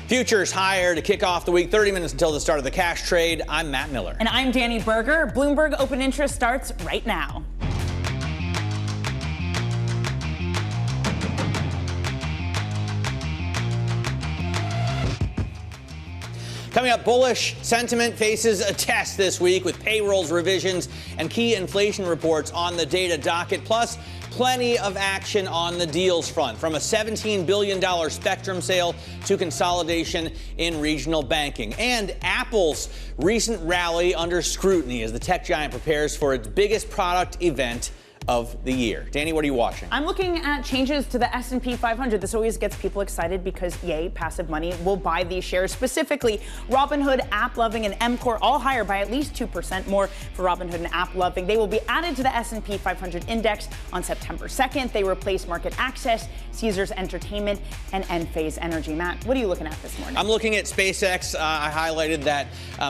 Futures higher to kick off the week. 30 minutes until the start of the cash trade. I'm Matt Miller. And I'm Dani Berger. Bloomberg Open Interest starts right now. Coming up, bullish sentiment faces a test this week with payrolls revisions and key inflation reports on the data docket, plus plenty of action on the deals front, from a $17 billion spectrum sale to consolidation in regional banking. And Apple's recent rally under scrutiny as the tech giant prepares for its biggest product event of the year. Dani, what are you watching? I'm looking at changes to the S&P 500. This always gets people excited because, yay, passive money will buy these shares. Specifically, Robinhood, AppLovin, and MCore all higher by at least 2% more for Robinhood and AppLovin. They will be added to the S&P 500 index on September 2nd. They replace Market Access, Caesars Entertainment, and Enphase Energy. Matt, what are you looking at this morning? I'm looking at SpaceX. I highlighted that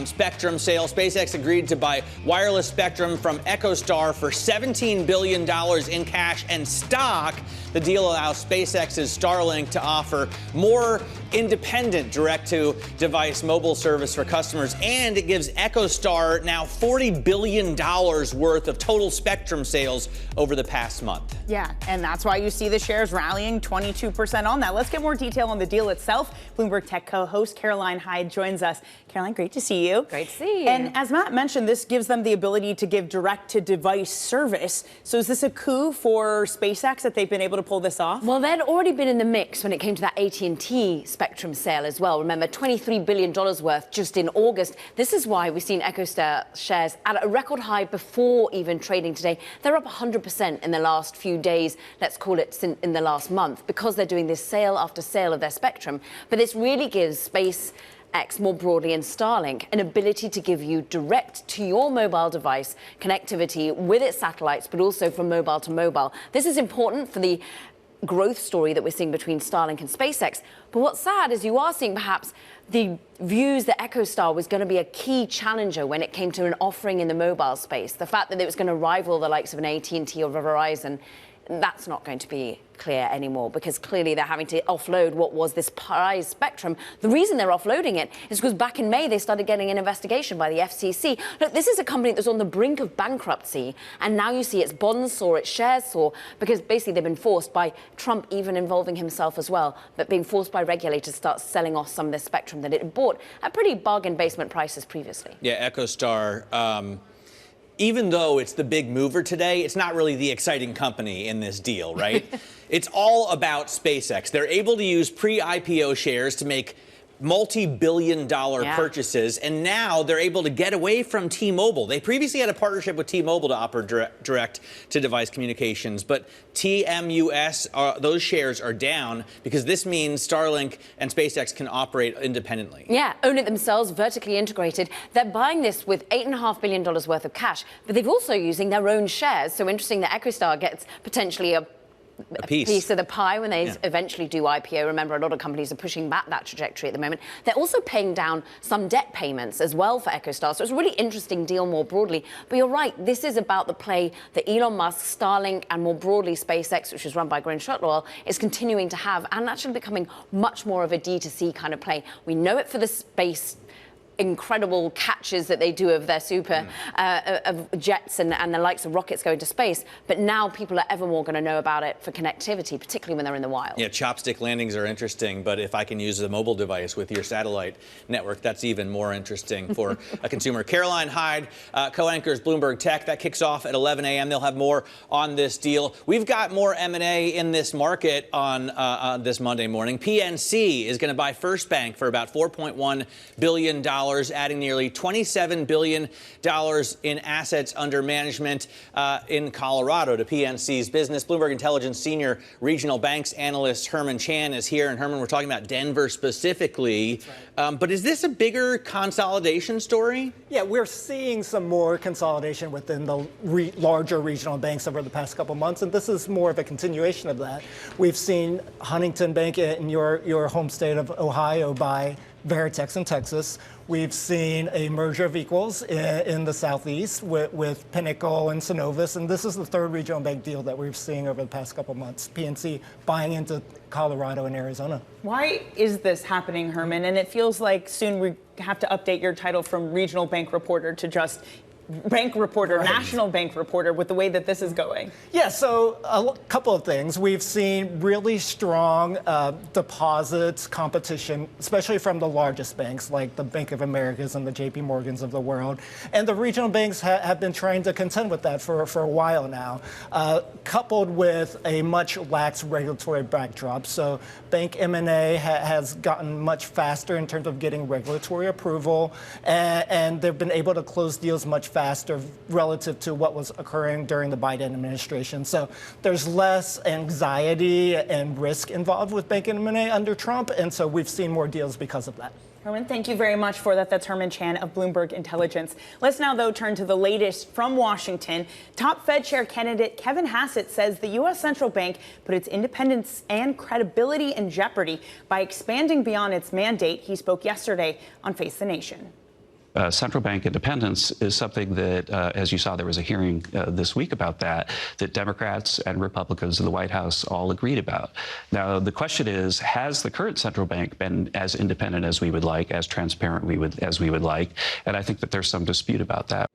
spectrum sale. SpaceX agreed to buy wireless spectrum from EchoStar for $17 billion in cash and stock. The deal allows SpaceX's Starlink to offer more independent direct-to-device mobile service for customers, and it gives EchoStar now $40 billion worth of total spectrum sales over the past month. Yeah, and that's why you see the shares rallying 22% on that. Let's get more detail on the deal itself. Bloomberg Tech co-host Caroline Hyde joins us. Caroline, great to see you. Great to see you. And as Matt mentioned, this gives them the ability to give direct-to-device service. So is this a coup for SpaceX that they've been able to pull this off? Well, they'd already been in the mix when it came to that AT&T spectrum sale as well. Remember, $23 billion worth just in August. This is why we've seen EchoStar shares at a record high before even trading today. They're up 100% in the last few days, let's call it in the last month, because they're doing this sale after sale of their spectrum. But this really gives SpaceX more broadly and Starlink an ability to give you direct to your mobile device connectivity with its satellites, but also from mobile to mobile. This is important for the growth story that we're seeing between Starlink and SpaceX. But what's sad is you are seeing perhaps the views that EchoStar was going to be a key challenger when it came to an offering in the mobile space. The fact that it was going to rival the likes of an AT&T or Verizon, that's not going to be clear anymore, because clearly they're having to offload what was this prized spectrum. The reason they're offloading it is because back in May they started getting an investigation by the FCC. Look, this is a company that's on the brink of bankruptcy, and now you see its bonds soar, its shares soar, because basically they've been forced by Trump, even involving himself as well, but being forced by regulators to start selling off some of this spectrum that it had bought at pretty bargain basement prices previously. Yeah, EchoStar, even though it's the big mover today, it's not really the exciting company in this deal, right? It's all about SpaceX. They're able to use pre-IPO shares to make multi-billion-dollar purchases, and now they're able to get away from T-Mobile. They previously had a partnership with T-Mobile to offer direct-to-device communications, but TMUS, those shares are down because this means Starlink and SpaceX can operate independently. Yeah, own it themselves, vertically integrated. They're buying this with $8.5 billion worth of cash, but they've also using their own shares. So interesting that EchoStar gets potentially a piece of the pie when they eventually do IPO. Remember, a lot of companies are pushing back that trajectory at the moment. They're also paying down some debt payments as well for EchoStar. So it's a really interesting deal more broadly. But you're right, this is about the play that Elon Musk, Starlink, and more broadly SpaceX, which is run by Gwynne Shotwell, is continuing to have, and actually becoming much more of a D2C kind of play. We know it for the space incredible catches that they do of their super of jets and the likes of rockets going to space. But now people are ever more going to know about it for connectivity, particularly when they're in the wild. Yeah, chopstick landings are interesting, but if I can use a mobile device with your satellite network, that's even more interesting for a consumer. Caroline Hyde co-anchors Bloomberg Tech. That kicks off at 11 a.m. They'll have more on this deal. We've got more M&A in this market on this Monday morning. PNC is going to buy First Bank for about $4.1 billion. Adding nearly $27 billion in assets under management in Colorado to PNC's business. Bloomberg Intelligence senior regional banks analyst Herman Chan is here. And Herman, we're talking about Denver specifically. Right. But is this a bigger consolidation story? Yeah, we're seeing some more consolidation within the larger regional banks over the past couple months. And this is more of a continuation of that. We've seen Huntington Bank in your home state of Ohio buy Veritex in Texas. We've seen a merger of equals in the Southeast with Pinnacle and Synovus, and this is the third regional bank deal that we've seen over the past couple months. PNC buying into Colorado and Arizona. Why is this happening, Herman? And it feels like soon we have to update your title from regional bank reporter to just bank reporter, right. National bank reporter, with the way that this is going. Yeah, so a couple of things. We've seen really strong deposits competition, especially from the largest banks like the Bank of Americas and the JP Morgans of the world. And the regional banks have been trying to contend with that for a while now, coupled with a much lax regulatory backdrop. So bank M&A has gotten much faster in terms of getting regulatory approval, and they've been able to close deals much faster relative to what was occurring during the Biden administration. So there's less anxiety and risk involved with bank M&A under Trump, and so we've seen more deals because of that. Herman, thank you very much for that. That's Herman Chan of Bloomberg Intelligence. Let's now, though, turn to the latest from Washington. Top Fed chair candidate Kevin Hassett says the U.S. central bank put its independence and credibility in jeopardy by expanding beyond its mandate. He spoke yesterday on Face the Nation. Central bank independence is something that, as you saw, there was a hearing this week about that Democrats and Republicans in the White House all agreed about. Now, the question is, has the current central bank been as independent as we would like, as transparent as we would like? And I think that there's some dispute about that.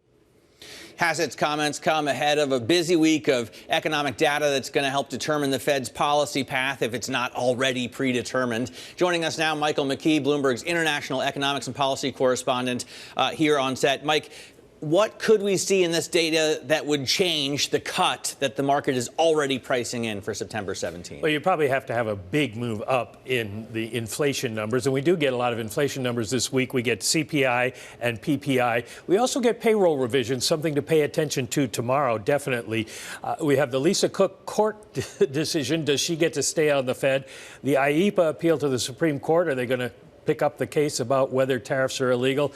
Hassett's comments come ahead of a busy week of economic data that's going to help determine the Fed's policy path if it's not already predetermined. Joining us now, Michael McKee, Bloomberg's international economics and policy correspondent here on set. Mike, what could we see in this data that would change the cut that the market is already pricing in for September 17th? Well, you probably have to have a big move up in the inflation numbers. And we do get a lot of inflation numbers this week. We get CPI and PPI. We also get payroll revisions, something to pay attention to tomorrow, definitely. We have the Lisa Cook court decision. Does she get to stay on the Fed? The IEPA appeal to the Supreme Court. Are they going to pick up the case about whether tariffs are illegal?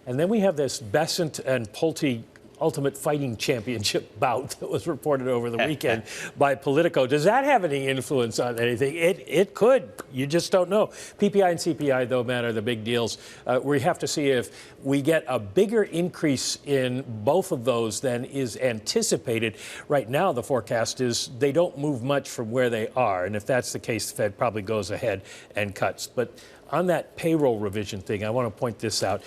And then we have this Besant and Pulte Ultimate Fighting Championship bout that was reported over the weekend by Politico. Does that have any influence on anything? It could. You just don't know. PPI and CPI, though, man, are the big deals. We have to see if we get a bigger increase in both of those than is anticipated. Right now, the forecast is they don't move much from where they are. And if that's the case, the Fed probably goes ahead and cuts. But on that payroll revision thing, I want to point this out.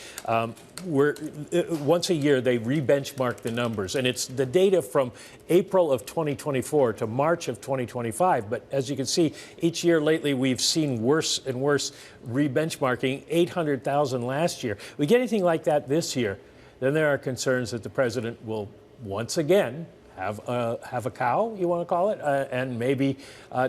Once a year, they re-benchmark the numbers, and it's the data from April of 2024 to March of 2025. But as you can see, each year lately, we've seen worse and worse re-benchmarking, 800,000 last year. We get anything like that this year, then there are concerns that the president will once again have a cow, you want to call it, and maybe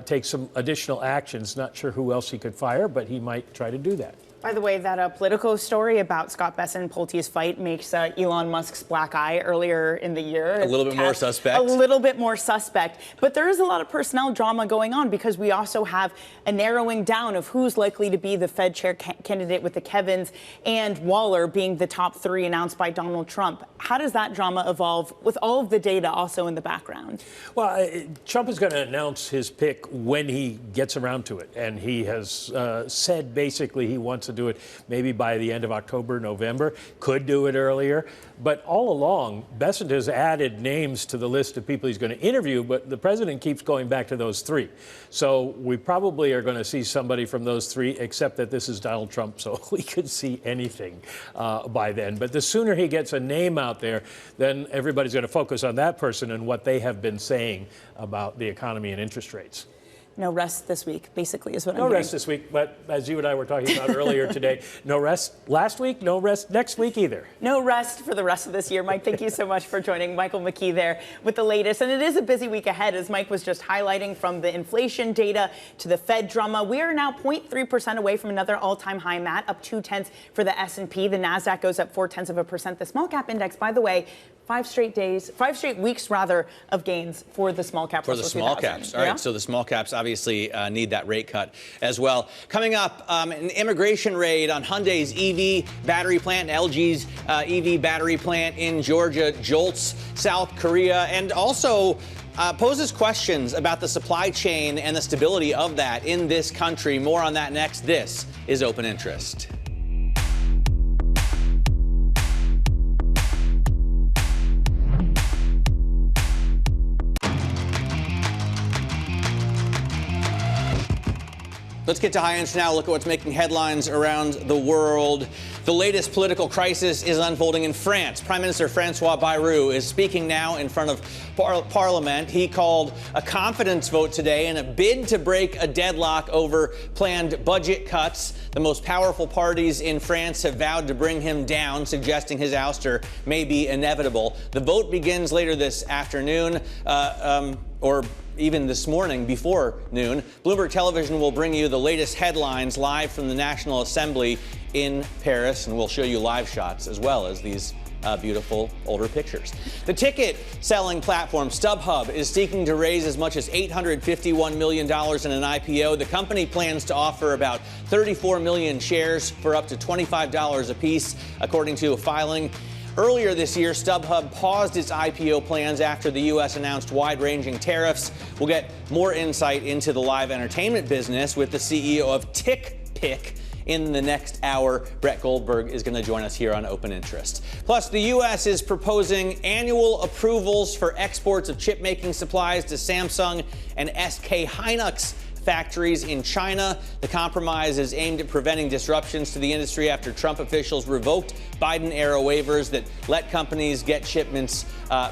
take some additional actions. Not sure who else he could fire, but he might try to do that. By the way, that Politico story about Scott Bessent and Pulte's fight makes Elon Musk's black eye earlier in the year. A little bit more suspect. A little bit more suspect. But there is a lot of personnel drama going on because we also have a narrowing down of who's likely to be the Fed chair candidate, with the Kevins and Waller being the top three announced by Donald Trump. How does that drama evolve with all of the data also in the background? Well, Trump is going to announce his pick when he gets around to it. And he has said basically he wants to do it maybe by the end of October, November, could do it earlier. But all along, Bessent has added names to the list of people he's going to interview, but the president keeps going back to those three. So we probably are going to see somebody from those three, except that this is Donald Trump, so we could see anything by then. But the sooner he gets a name out there, then everybody's going to focus on that person and what they have been saying about the economy and interest rates. No rest this week, basically, is what I'm hearing. No rest this week, but as you and I were talking about earlier today, no rest last week, no rest next week either. No rest for the rest of this year. Mike, thank you so much for joining. Michael McKee there with the latest. And it is a busy week ahead, as Mike was just highlighting, from the inflation data to the Fed drama. We are now 0.3% away from another all-time high, Matt, up 0.2 for the S&P. The NASDAQ goes up 0.4%. The small cap index, by the way, 5 straight weeks of gains for the small cap. For the small caps. All right. So the small caps obviously need that rate cut as well. Coming up, an immigration raid on Hyundai's EV battery plant, LG's EV battery plant in Georgia, jolts South Korea, and also poses questions about the supply chain and the stability of that in this country. More on that next. This is Open Interest. Let's get to high interest now. Look at what's making headlines around the world. The latest political crisis is unfolding in France. Prime Minister Francois Bayrou is speaking now in front of Parliament. He called a confidence vote today in a bid to break a deadlock over planned budget cuts. The most powerful parties in France have vowed to bring him down, suggesting his ouster may be inevitable. The vote begins later this afternoon, or even this morning before noon. Bloomberg Television will bring you the latest headlines live from the National Assembly in Paris, and we'll show you live shots as well as these beautiful older pictures. The ticket selling platform StubHub is seeking to raise as much as $851 million in an IPO. The company plans to offer about 34 million shares for up to $25 apiece, according to a filing. Earlier this year, StubHub paused its IPO plans after the U.S. announced wide-ranging tariffs. We'll get more insight into the live entertainment business with the CEO of TickPick in the next hour. Brett Goldberg is going to join us here on Open Interest. Plus, the U.S. is proposing annual approvals for exports of chip-making supplies to Samsung and SK Hynix factories in China. The compromise is aimed at preventing disruptions to the industry after Trump officials revoked Biden-era waivers that let companies get shipments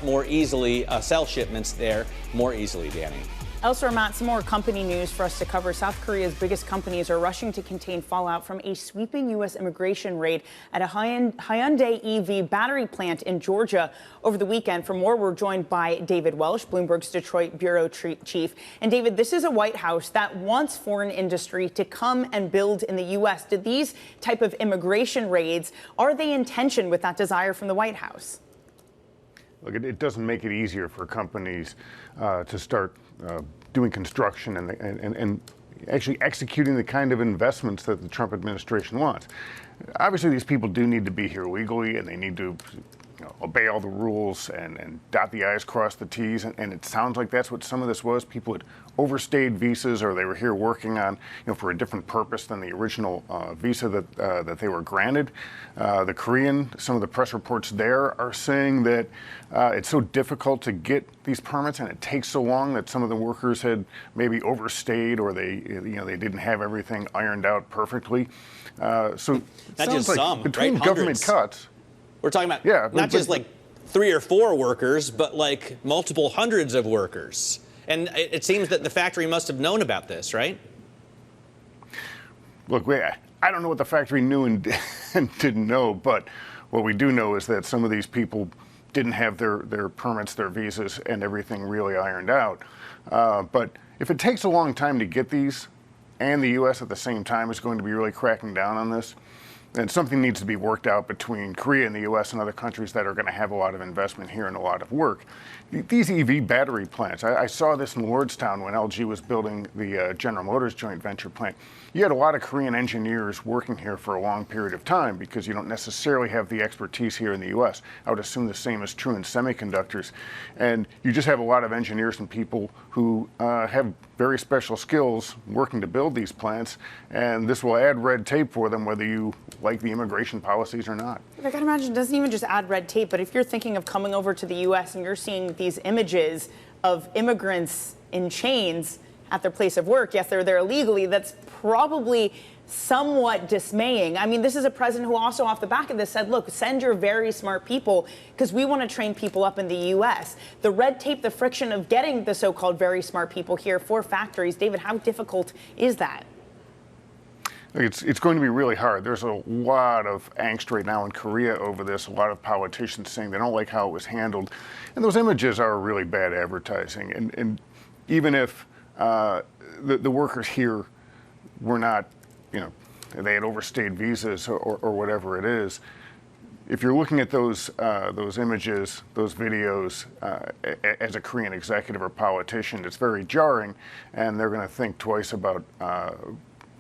more easily, sell shipments there more easily, Dani. Elsewhere, Matt, some more company news for us to cover. South Korea's biggest companies are rushing to contain fallout from a sweeping U.S. immigration raid at a Hyundai EV battery plant in Georgia over the weekend. For more, we're joined by David Welsh, Bloomberg's Detroit bureau chief. And David, this is a White House that wants foreign industry to come and build in the U.S. Did these type of immigration raids, are they in tension with that desire from the White House? Look, it doesn't make it easier for companies to start doing construction and actually executing the kind of investments that the Trump administration wants. Obviously, these people do need to be here legally, and they need to obey all the rules and dot the I's, cross the T's. And it sounds like that's what some of this was. People had overstayed visas, or they were here working on, for a different purpose than the original visa that they were granted. The Korean, some of the press reports there are saying that it's so difficult to get these permits, and it takes so long that some of the workers had maybe overstayed, or they didn't have everything ironed out perfectly. So not just like some, between right? government cuts. We're talking about not just like 3 or 4 workers, but like multiple hundreds of workers. And it seems that the factory must have known about this, right? Look, I don't know what the factory knew and didn't know, but what we do know is that some of these people didn't have their permits, their visas, and everything really ironed out. But if it takes a long time to get these, and the U.S. at the same time is going to be really cracking down on this, and something needs to be worked out between Korea and the U.S. and other countries that are going to have a lot of investment here and a lot of work. These EV battery plants, I saw this in Lordstown when LG was building the General Motors joint venture plant. You had a lot of Korean engineers working here for a long period of time because you don't necessarily have the expertise here in the U.S. I would assume the same is true in semiconductors. And you just have a lot of engineers and people who have very special skills working to build these plants. And this will add red tape for them, whether you like the immigration policies or not. I gotta imagine it doesn't even just add red tape, but if you're thinking of coming over to the U.S. and you're seeing these images of immigrants in chains at their place of work, yes, they're there illegally, that's probably somewhat dismaying. I mean, this is a president who also off the back of this said, look, send your very smart people because we want to train people up in the U.S. The red tape, the friction of getting the so-called very smart people here for factories, David, how difficult is that? It's going to be really hard. There's a lot of angst right now in Korea over this, a lot of politicians saying they don't like how it was handled. And those images are really bad advertising. And even if the workers here were not, they had overstayed visas or whatever it is, if you're looking at those images, those videos, as a Korean executive or politician, it's very jarring, and they're going to think twice about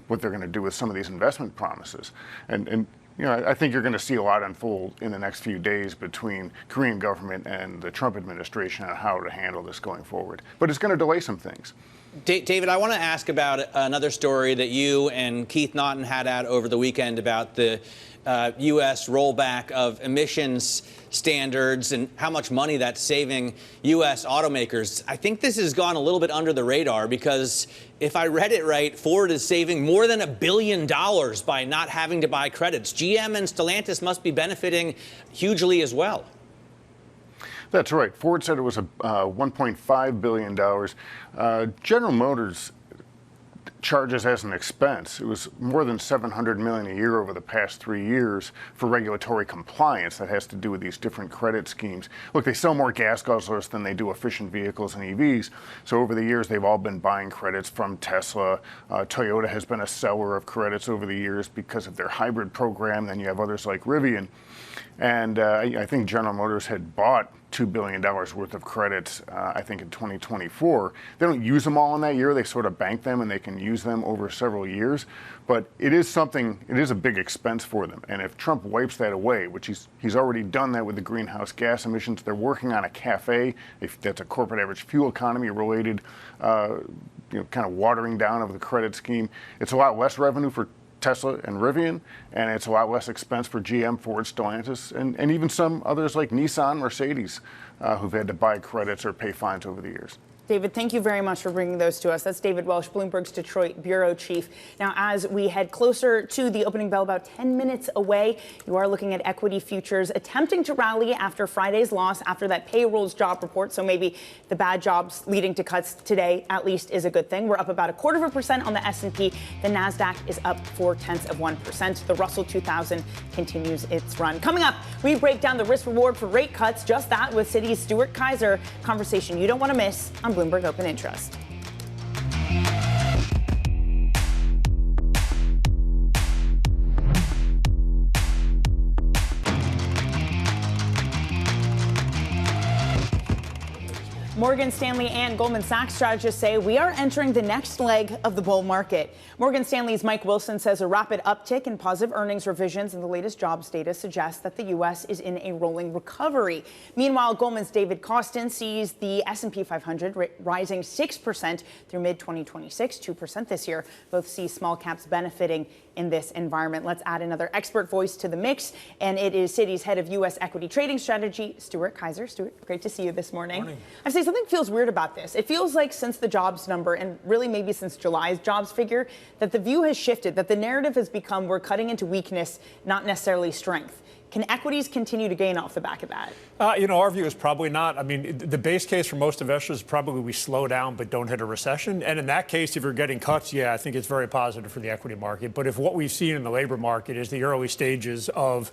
what they're going to do with some of these investment promises. And I think you're going to see a lot unfold in the next few days between Korean government and the Trump administration on how to handle this going forward. But it's going to delay some things. David, I want to ask about another story that you and Keith Naughton had out over the weekend about the U.S. rollback of emissions standards and how much money that's saving U.S. automakers. I think this has gone a little bit under the radar because if I read it right, Ford is saving more than $1 billion by not having to buy credits. GM and Stellantis must be benefiting hugely as well. That's right. Ford said it was $1.5 billion. General Motors charges as an expense. It was more than $700 million a year over the past 3 years for regulatory compliance that has to do with these different credit schemes. Look, they sell more gas guzzlers than they do efficient vehicles and EVs. So over the years, they've all been buying credits from Tesla. Toyota has been a seller of credits over the years because of their hybrid program. Then you have others like Rivian. And I think General Motors had bought $2 billion worth of credits, I think, in 2024. They don't use them all in that year. They sort of bank them, and they can use them over several years. But it is a big expense for them. And if Trump wipes that away, which he's already done that with the greenhouse gas emissions, they're working on a CAFE, if that's a corporate average fuel economy related, kind of watering down of the credit scheme. It's a lot less revenue for Tesla and Rivian, and it's a lot less expense for GM, Ford, Stellantis, and even some others like Nissan, Mercedes, who've had to buy credits or pay fines over the years. David, thank you very much for bringing those to us. That's David Welsh, Bloomberg's Detroit bureau chief. Now, as we head closer to the opening bell, about 10 minutes away, you are looking at equity futures attempting to rally after Friday's loss, after that payrolls job report. So maybe the bad jobs leading to cuts today, at least, is a good thing. We're up about 0.25% on the S&P. The NASDAQ is up 0.4%. The Russell 2000 continues its run. Coming up, we break down the risk reward for rate cuts, just that, with Citi's Stuart Kaiser. Conversation you don't want to miss on Bloomberg Open Interest. Morgan Stanley and Goldman Sachs strategists say we are entering the next leg of the bull market. Morgan Stanley's Mike Wilson says a rapid uptick in positive earnings revisions in the latest jobs data suggests that the U.S. is in a rolling recovery. Meanwhile, Goldman's David Kostin sees the S&P 500 rising 6% through mid-2026, 2% this year. Both see small caps benefiting in this environment. Let's add another expert voice to the mix, and it is Citi's head of U.S. equity trading strategy, Stuart Kaiser. Stuart, great to see you this morning. Morning. I say something feels weird about this. It feels like since the jobs number, and really maybe since July's jobs figure, that the view has shifted, that the narrative has become we're cutting into weakness, not necessarily strength. Can equities continue to gain off the back of that? Our view is probably not. I mean, the base case for most investors is probably we slow down but don't hit a recession. And in that case, if you're getting cuts, yeah, I think it's very positive for the equity market. But if what we've seen in the labor market is the early stages of,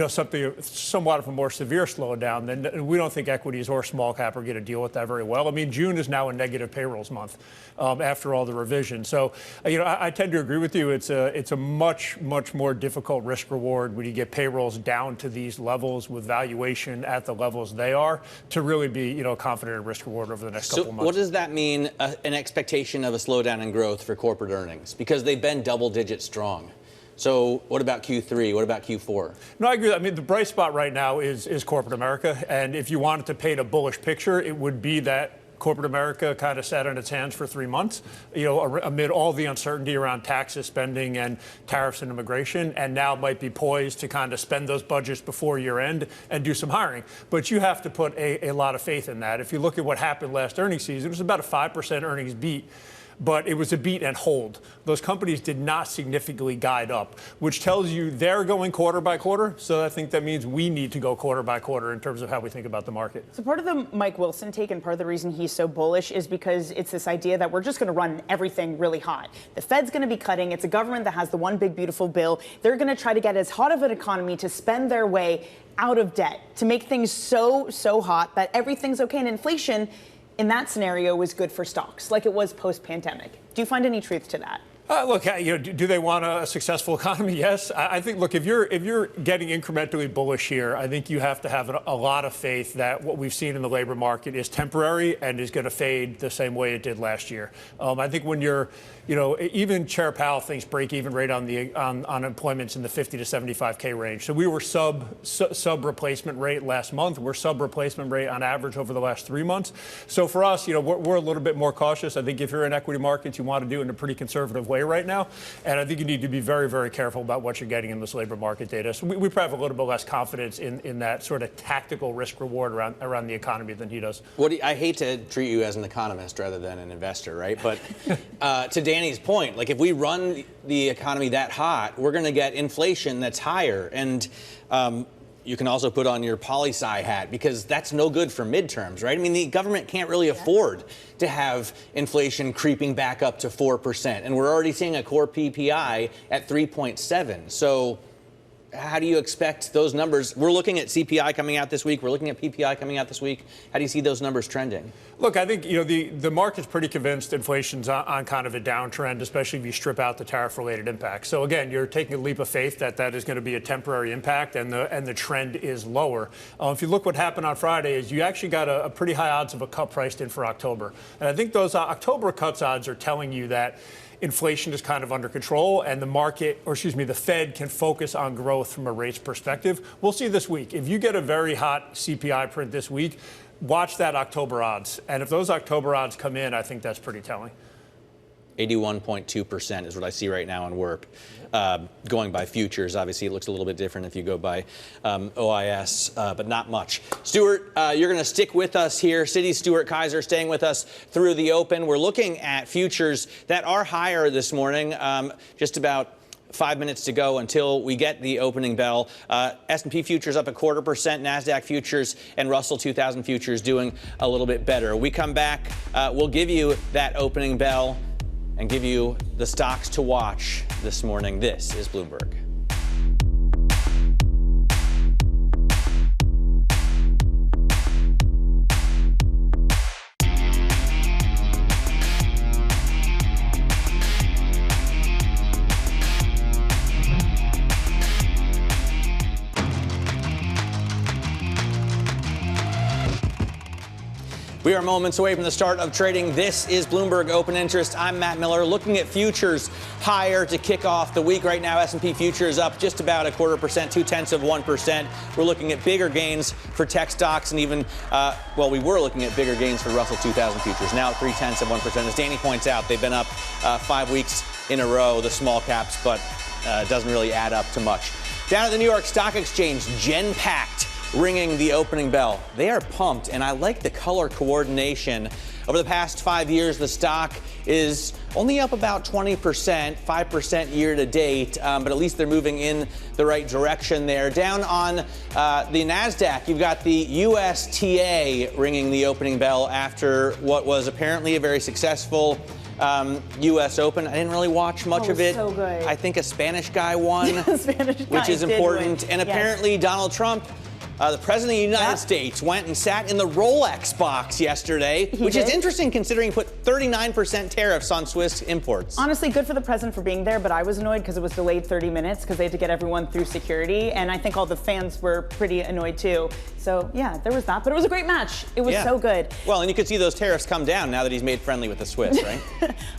something somewhat of a more severe slowdown, then we don't think equities or small cap are going to deal with that very well. I mean, June is now a negative payrolls month after all the revisions. So, I tend to agree with you. It's a much, much more difficult risk reward when you get payrolls down to these levels with valuation at the levels they are to really be, confident in risk reward over the next couple of months. What does that mean, an expectation of a slowdown in growth for corporate earnings? Because they've been double-digit strong. So what about Q3? What about Q4? No, I agree. I mean, the bright spot right now is corporate America. And if you wanted to paint a bullish picture, it would be that corporate America kind of sat on its hands for 3 months, amid all the uncertainty around taxes, spending, and tariffs and immigration, and now might be poised to kind of spend those budgets before year end and do some hiring. But you have to put a lot of faith in that. If you look at what happened last earnings season, it was about a 5% earnings beat. But it was a beat and hold. Those companies did not significantly guide up, which tells you they're going quarter by quarter. So I think that means we need to go quarter by quarter in terms of how we think about the market. So part of the Mike Wilson take and part of the reason he's so bullish is because it's this idea that we're just going to run everything really hot. The Fed's going to be cutting. It's a government that has the one big beautiful bill. They're going to try to get as hot of an economy to spend their way out of debt, to make things so hot that everything's okay. And inflation in that scenario was good for stocks, like it was post-pandemic. Do you find any truth to that? Look, do they want a successful economy? Yes. I think, look, if you're getting incrementally bullish here, I think you have to have a lot of faith that what we've seen in the labor market is temporary and is going to fade the same way it did last year. I think when you're even Chair Powell thinks break-even rate on the on unemployment's in the 50 to 75K range. So we were sub replacement rate last month. We're sub replacement rate on average over the last 3 months. So for us, we're a little bit more cautious. I think if you're in equity markets, you want to do it in a pretty conservative way right now. And I think you need to be very, very careful about what you're getting in this labor market data. So we probably have a little bit less confidence in that sort of tactical risk reward around the economy than he does. I hate to treat you as an economist rather than an investor, right? But to Dani's point, like if we run the economy that hot, we're going to get inflation that's higher. And you can also put on your poli-sci hat because that's no good for midterms, right? I mean, the government can't really afford to have inflation creeping back up to 4%. And we're already seeing a core PPI at 3.7. So how do you expect those numbers? We're looking at CPI coming out this week. We're looking at PPI coming out this week. How do you see those numbers trending? Look, I think the market's pretty convinced inflation's on kind of a downtrend, especially if you strip out the tariff-related impact. So again, you're taking a leap of faith that is going to be a temporary impact, and the trend is lower. If you look what happened on Friday, is you actually got a pretty high odds of a cut priced in for October, and I think those October cuts odds are telling you that inflation is kind of under control, and the Fed can focus on growth from a rates perspective. We'll see this week. If you get a very hot CPI print this week, watch that October odds. And if those October odds come in, I think that's pretty telling. 81.2% is what I see right now in WIRP. Going by futures, obviously it looks a little bit different if you go by OIS, but not much. Stuart, you're going to stick with us here. Citi's Stuart Kaiser staying with us through the open. We're looking at futures that are higher this morning, just about 5 minutes to go until we get the opening bell. S&P futures up 0.25%, NASDAQ futures and Russell 2000 futures doing a little bit better. We come back, we'll give you that opening bell and give you the stocks to watch this morning. This is Bloomberg. We are moments away from the start of trading. This is Bloomberg Open Interest. I'm Matt Miller, looking at futures higher to kick off the week. Right now, S&P futures up just about 0.25%, 0.2%. We're looking at bigger gains for tech stocks, and even, we were looking at bigger gains for Russell 2000 futures. Now 0.3%. As Dani points out, they've been up 5 weeks in a row, the small caps, but it doesn't really add up to much. Down at the New York Stock Exchange, Genpact ringing the opening bell. They are pumped, and I like the color coordination. Over the past 5 years, the stock is only up about 20%, 5% year to date, but at least they're moving in the right direction there. Down on the NASDAQ, you've got the USTA ringing the opening bell after what was apparently a very successful U.S. Open. I didn't really watch much of it. So good. I think a Spanish guy won, Spanish guy which is important. win. And apparently Donald Trump, the President of the United States, went and sat in the Rolex box yesterday, which is interesting considering he put 39% tariffs on Swiss imports. Honestly, good for the president for being there, but I was annoyed because it was delayed 30 minutes because they had to get everyone through security, and I think all the fans were pretty annoyed too. So, yeah, there was that, but it was a great match. It was so good. Well, and you could see those tariffs come down now that he's made friendly with the Swiss, right?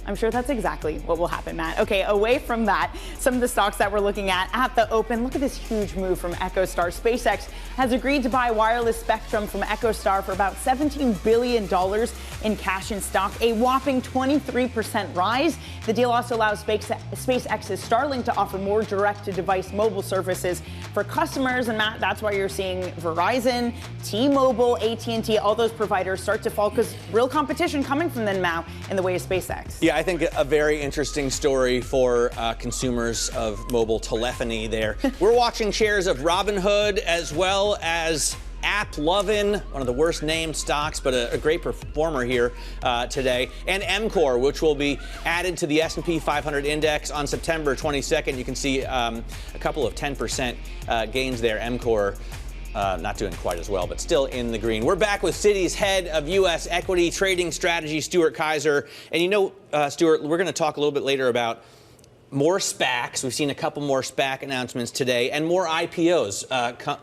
I'm sure that's exactly what will happen, Matt. Okay, away from that, some of the stocks that we're looking at the open, look at this huge move from EchoStar. SpaceX has agreed to buy wireless spectrum from EchoStar for about $17 billion in cash and stock, a whopping 23% rise. The deal also allows SpaceX's Starlink to offer more direct-to-device mobile services for customers. And Matt, that's why you're seeing Verizon, T-Mobile, AT&T, all those providers start to fall because real competition coming from them now in the way of SpaceX. Yeah, I think a very interesting story for consumers of mobile telephony there. We're watching shares of Robinhood as well as AppLovin, one of the worst named stocks, but a great performer here today, and MCOR, which will be added to the S&P 500 index on September 22nd. You can see a couple of 10% gains there. MCOR not doing quite as well, but still in the green. We're back with Citi's head of U.S. equity trading strategy, Stuart Kaiser. And Stuart, we're going to talk a little bit later about more SPACs. We've seen a couple more SPAC announcements today, and more IPOs.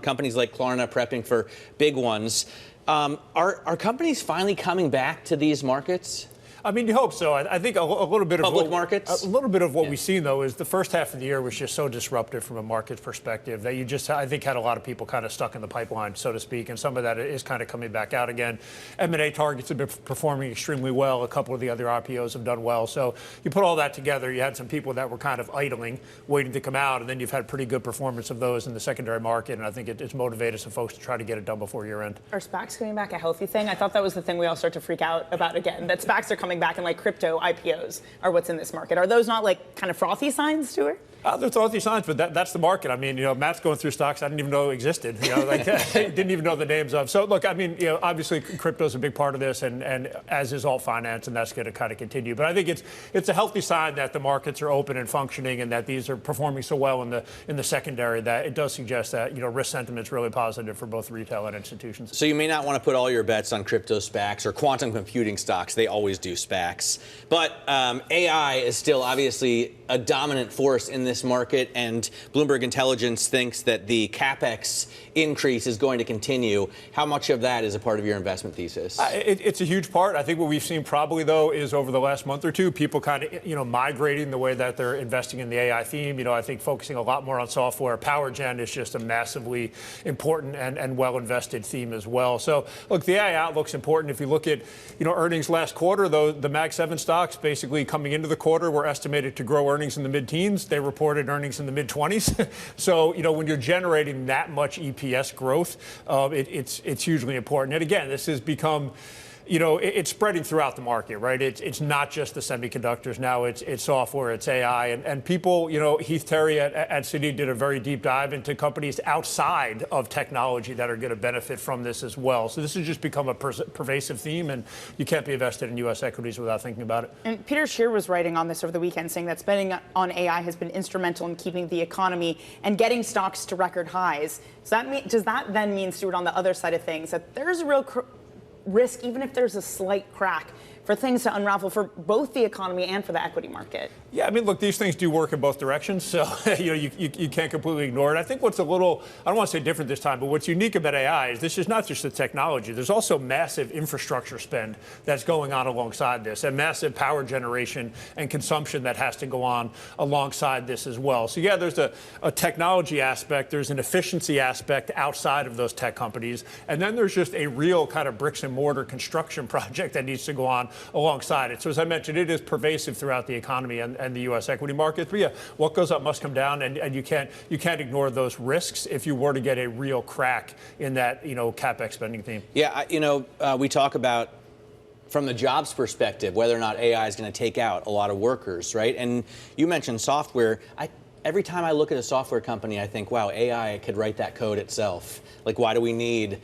Companies like Klarna prepping for big ones. Are companies finally coming back to these markets? I mean, you hope so. I think a little bit of public markets. A little bit of what we've seen, though, is the first half of the year was just so disruptive from a market perspective that you just, I think, had a lot of people kind of stuck in the pipeline, so to speak, and some of that is kind of coming back out again. M&A targets have been performing extremely well. A couple of the other RPOs have done well. So you put all that together, you had some people that were kind of idling, waiting to come out, and then you've had pretty good performance of those in the secondary market, and I think it's motivated some folks to try to get it done before year end. Are SPACs coming back a healthy thing? I thought that was the thing we all start to freak out about again, that SPACs are coming back and like crypto IPOs are what's in this market. Are those not like kind of frothy signs, Stuart? They're frothy signs, but that's the market. I mean, Matt's going through stocks I didn't even know existed. Didn't even know the names of. So look, I mean, obviously crypto's a big part of this, and as is alt finance, and that's going to kind of continue. But I think it's a healthy sign that the markets are open and functioning, and that these are performing so well in the secondary that it does suggest that risk sentiment's really positive for both retail and institutions. So you may not want to put all your bets on crypto SPACs or quantum computing stocks. They always do SPACs, but AI is still obviously a dominant force in this market, and Bloomberg Intelligence thinks that the CapEx increase is going to continue. How much of that is a part of your investment thesis? It's a huge part. I think what we've seen probably, though, is over the last month or two, people kind of, migrating the way that they're investing in the AI theme. I think focusing a lot more on software. Power gen is just a massively important and well-invested theme as well. So, look, the AI outlook's important. If you look at, earnings last quarter, though, the Mag 7 stocks basically coming into the quarter were estimated to grow earnings in the mid-teens. They reported earnings in the mid-20s. So, when you're generating that much EPS growth, it's hugely important. And again, this has become, it's spreading throughout the market, right? It's not just the semiconductors now. It's software, it's AI, and people. Heath Terry at Citi did a very deep dive into companies outside of technology that are going to benefit from this as well. So this has just become a pervasive theme, and you can't be invested in U.S. equities without thinking about it. And Peter Scheer was writing on this over the weekend, saying that spending on AI has been instrumental in keeping the economy and getting stocks to record highs. Does that then mean, Stuart, on the other side of things, that there's a real risk, even if there's a slight crack, for things to unravel for both the economy and for the equity market? Yeah, I mean, look, these things do work in both directions, so you can't completely ignore it. I think what's a little, I don't want to say different this time, but what's unique about AI is this is not just the technology. There's also massive infrastructure spend that's going on alongside this, and massive power generation and consumption that has to go on alongside this as well. So yeah, there's a technology aspect, there's an efficiency aspect outside of those tech companies, and then there's just a real kind of bricks and mortar construction project that needs to go on alongside it. So as I mentioned, it is pervasive throughout the economy and the U.S. equity market. But yeah, what goes up must come down, and you can't ignore those risks if you were to get a real crack in that CapEx spending theme. Yeah, we talk about from the jobs perspective whether or not AI is going to take out a lot of workers, right? And you mentioned software. Every time I look at a software company, I think, wow, AI could write that code itself. Like, why do we need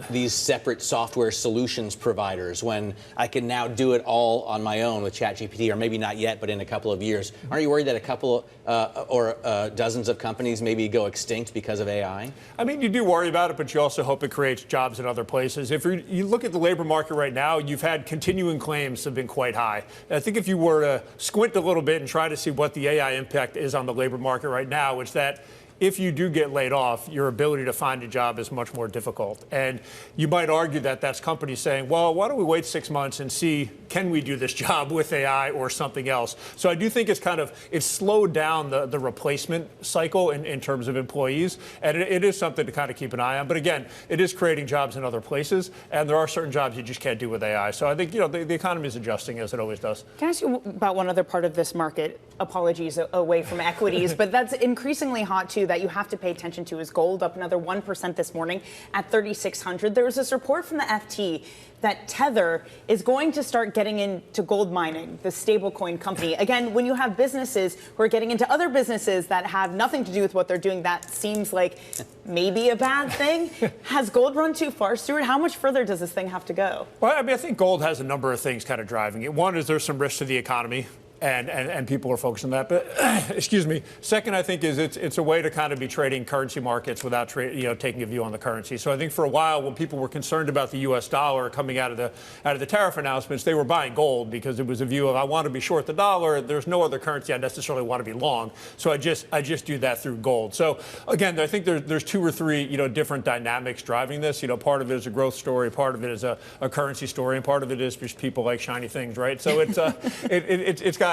these separate software solutions providers when I can now do it all on my own with ChatGPT, or maybe not yet, but in a couple of years? Aren't you worried that a couple or dozens of companies maybe go extinct because of AI? I mean, you do worry about it, but you also hope it creates jobs in other places. If you look at the labor market right now, you've had continuing claims have been quite high. I think if you were to squint a little bit and try to see what the AI impact is on the labor market right now, it's that if you do get laid off, your ability to find a job is much more difficult. And you might argue that that's companies saying, well, why don't we wait 6 months and see, can we do this job with AI or something else? So I do think it's slowed down the replacement cycle in terms of employees. And it is something to kind of keep an eye on. But again, it is creating jobs in other places. And there are certain jobs you just can't do with AI. So I think, the economy is adjusting as it always does. Can I ask you about one other part of this market? Apologies, away from equities, but that's increasingly hot too, that you have to pay attention to, is gold, up another 1% this morning at 3,600. There was this report from the FT that Tether is going to start getting into gold mining, the stablecoin company. Again, when you have businesses who are getting into other businesses that have nothing to do with what they're doing, that seems like maybe a bad thing. Has gold run too far, Stuart? How much further does this thing have to go? Well, I mean, I think gold has a number of things kind of driving it. One is there's some risk to the economy. and people are focused on that. But excuse me. Second, I think is it's a way to kind of be trading currency markets without taking a view on the currency. So I think for a while, when people were concerned about the U.S. dollar coming out of the tariff announcements, they were buying gold because it was a view of, I want to be short the dollar. There's no other currency I necessarily want to be long. So I just do that through gold. So again, I think there's two or three different dynamics driving this. Part of it is a growth story, part of it is a currency story, and part of it is just people like shiny things, right? So it's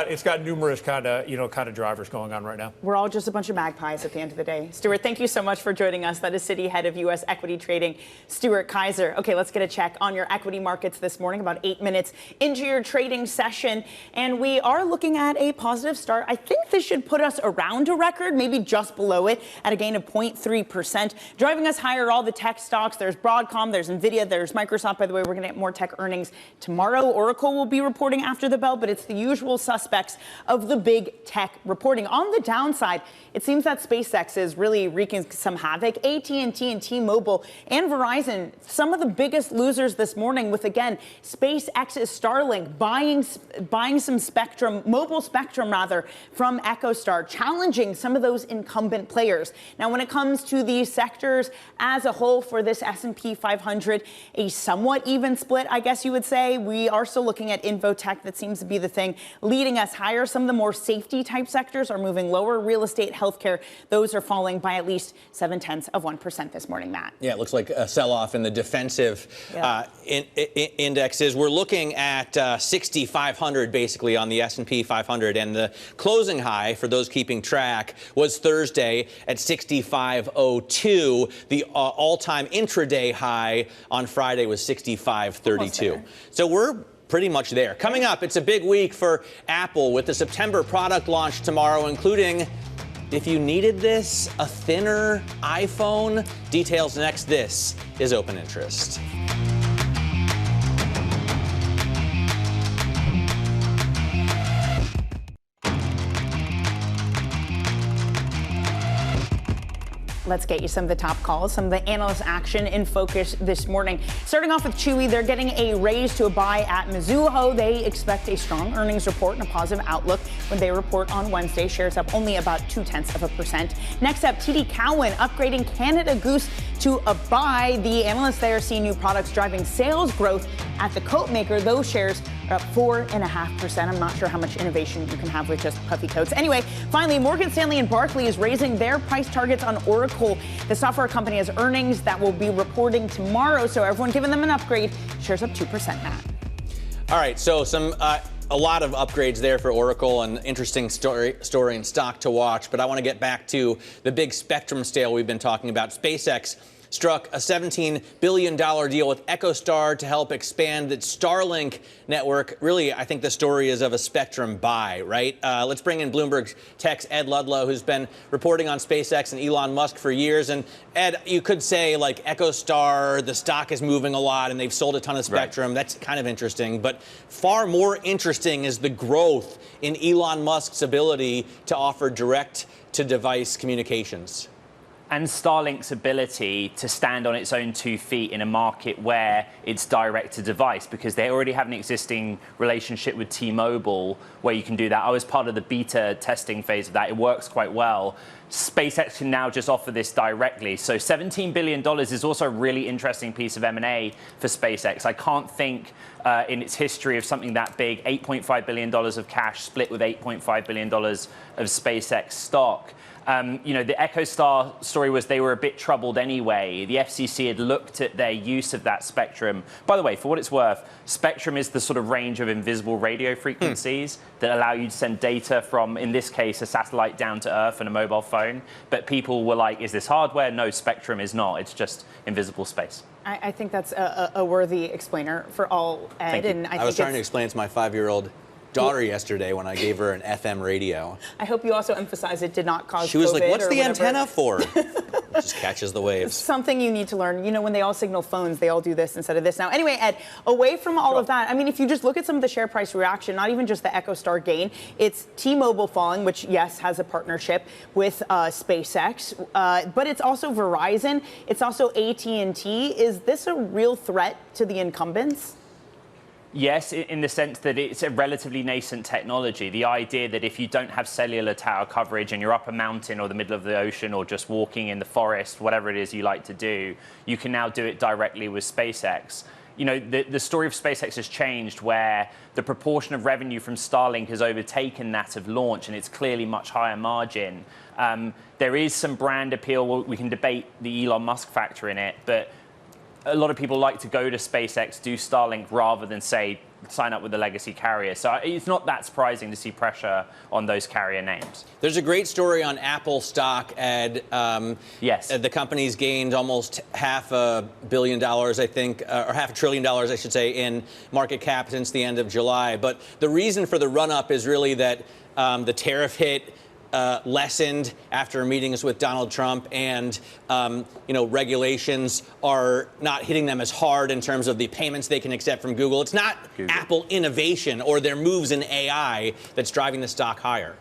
it's got numerous kind of drivers going on right now. We're all just a bunch of magpies at the end of the day. Stuart, thank you so much for joining us. That is Citi Head of U.S. Equity Trading, Stuart Kaiser. Okay, let's get a check on your equity markets this morning, about 8 minutes into your trading session. And we are looking at a positive start. I think this should put us around a record, maybe just below it, at a gain of 0.3%. Driving us higher are all the tech stocks. There's Broadcom, there's NVIDIA, there's Microsoft. By the way, we're going to get more tech earnings tomorrow. Oracle will be reporting after the bell, but it's the usual suspects of the big tech reporting. On the downside, it seems that SpaceX is really wreaking some havoc. AT&T and T-Mobile and Verizon, some of the biggest losers this morning, with, again, SpaceX's Starlink buying some spectrum, mobile spectrum rather, from EchoStar, challenging some of those incumbent players. Now, when it comes to the sectors as a whole for this S&P 500, a somewhat even split, I guess you would say. We are still looking at infotech. That seems to be the thing leading us higher. Some of the more safety type sectors are moving lower. Real estate, healthcare, those are falling by at least 0.7% this morning, Matt. Yeah, it looks like a sell-off in the defensive indexes. We're looking at 6,500 basically on the S&P 500, and the closing high, for those keeping track, was Thursday at 6,502. The all-time intraday high on Friday was 6,532. So we're pretty much there. Coming up, it's a big week for Apple with the September product launch tomorrow, including, if you needed this, a thinner iPhone. Details next. This is Open Interest. Let's get you some of the top calls, some of the analyst action in focus this morning. Starting off with Chewy, they're getting a raise to a buy at Mizuho. They expect a strong earnings report and a positive outlook when they report on Wednesday. Shares up only about 0.2%. Next up, TD Cowen upgrading Canada Goose to a buy. The analysts there see new products driving sales growth at the coat maker. Those shares are up 4.5%. I'm not sure how much innovation you can have with just puffy coats. Anyway, finally, Morgan Stanley and Barclays raising their price targets on Oracle. The software company has earnings that will be reporting tomorrow, so everyone giving them an upgrade. Shares up 2%, Matt. All right, so a lot of upgrades there for Oracle, and interesting story and stock to watch. But I want to get back to the big spectrum sale we've been talking about. SpaceX struck a $17 billion deal with EchoStar to help expand its Starlink network. Really, I think the story is of a spectrum buy, right? Let's bring in Bloomberg Tech's Ed Ludlow, who's been reporting on SpaceX and Elon Musk for years. And Ed, you could say, like, EchoStar, the stock is moving a lot and they've sold a ton of spectrum. Right. That's kind of interesting. But far more interesting is the growth in Elon Musk's ability to offer direct-to-device communications. And Starlink's ability to stand on its own 2 feet in a market where it's direct to device, because they already have an existing relationship with T-Mobile where you can do that. I was part of the beta testing phase of that. It works quite well. SpaceX can now just offer this directly. So $17 billion is also a really interesting piece of M&A for SpaceX. I can't think in its history of something that big. $8.5 billion of cash split with $8.5 billion of SpaceX stock. The EchoStar story was they were a bit troubled anyway. The FCC had looked at their use of that spectrum. By the way, for what it's worth, spectrum is the sort of range of invisible radio frequencies that allow you to send data from, in this case, a satellite down to Earth and a mobile phone. But people were like, is this hardware? No, spectrum is not. It's just invisible space. I think that's a worthy explainer for all, Ed. And I was trying to explain to my 5-year-old daughter yesterday when I gave her an FM radio. I hope you also emphasize it did not cause She was COVID like, what's the whatever. antenna for? Just catches the waves. Something you need to learn. You know, when they all signal phones, they all do this instead of this. Now, anyway, Ed, away from all of that, I mean, if you just look at some of the share price reaction, not even just the EchoStar gain, it's T-Mobile falling, which, yes, has a partnership with SpaceX, but it's also Verizon. It's also AT&T. Is this a real threat to the incumbents? Yes, in the sense that it's a relatively nascent technology. The idea that if you don't have cellular tower coverage and you're up a mountain or the middle of the ocean or just walking in the forest, whatever it is you like to do, you can now do it directly with SpaceX. You know, the story of SpaceX has changed where the proportion of revenue from Starlink has overtaken that of launch, and it's clearly much higher margin. There is some brand appeal. We can debate the Elon Musk factor in it, but a lot of people like to go to SpaceX, do Starlink, rather than, say, sign up with a legacy carrier. So it's not that surprising to see pressure on those carrier names. There's a great story on Apple stock, Ed. Yes. The company's gained almost $500 million, I think, or $500 billion, I should say, in market cap since the end of July. But the reason for the run-up is really that the tariff hit lessened after meetings with Donald Trump, and regulations are not hitting them as hard in terms of the payments they can accept from Google. It's not Apple innovation or their moves in AI that's driving the stock higher.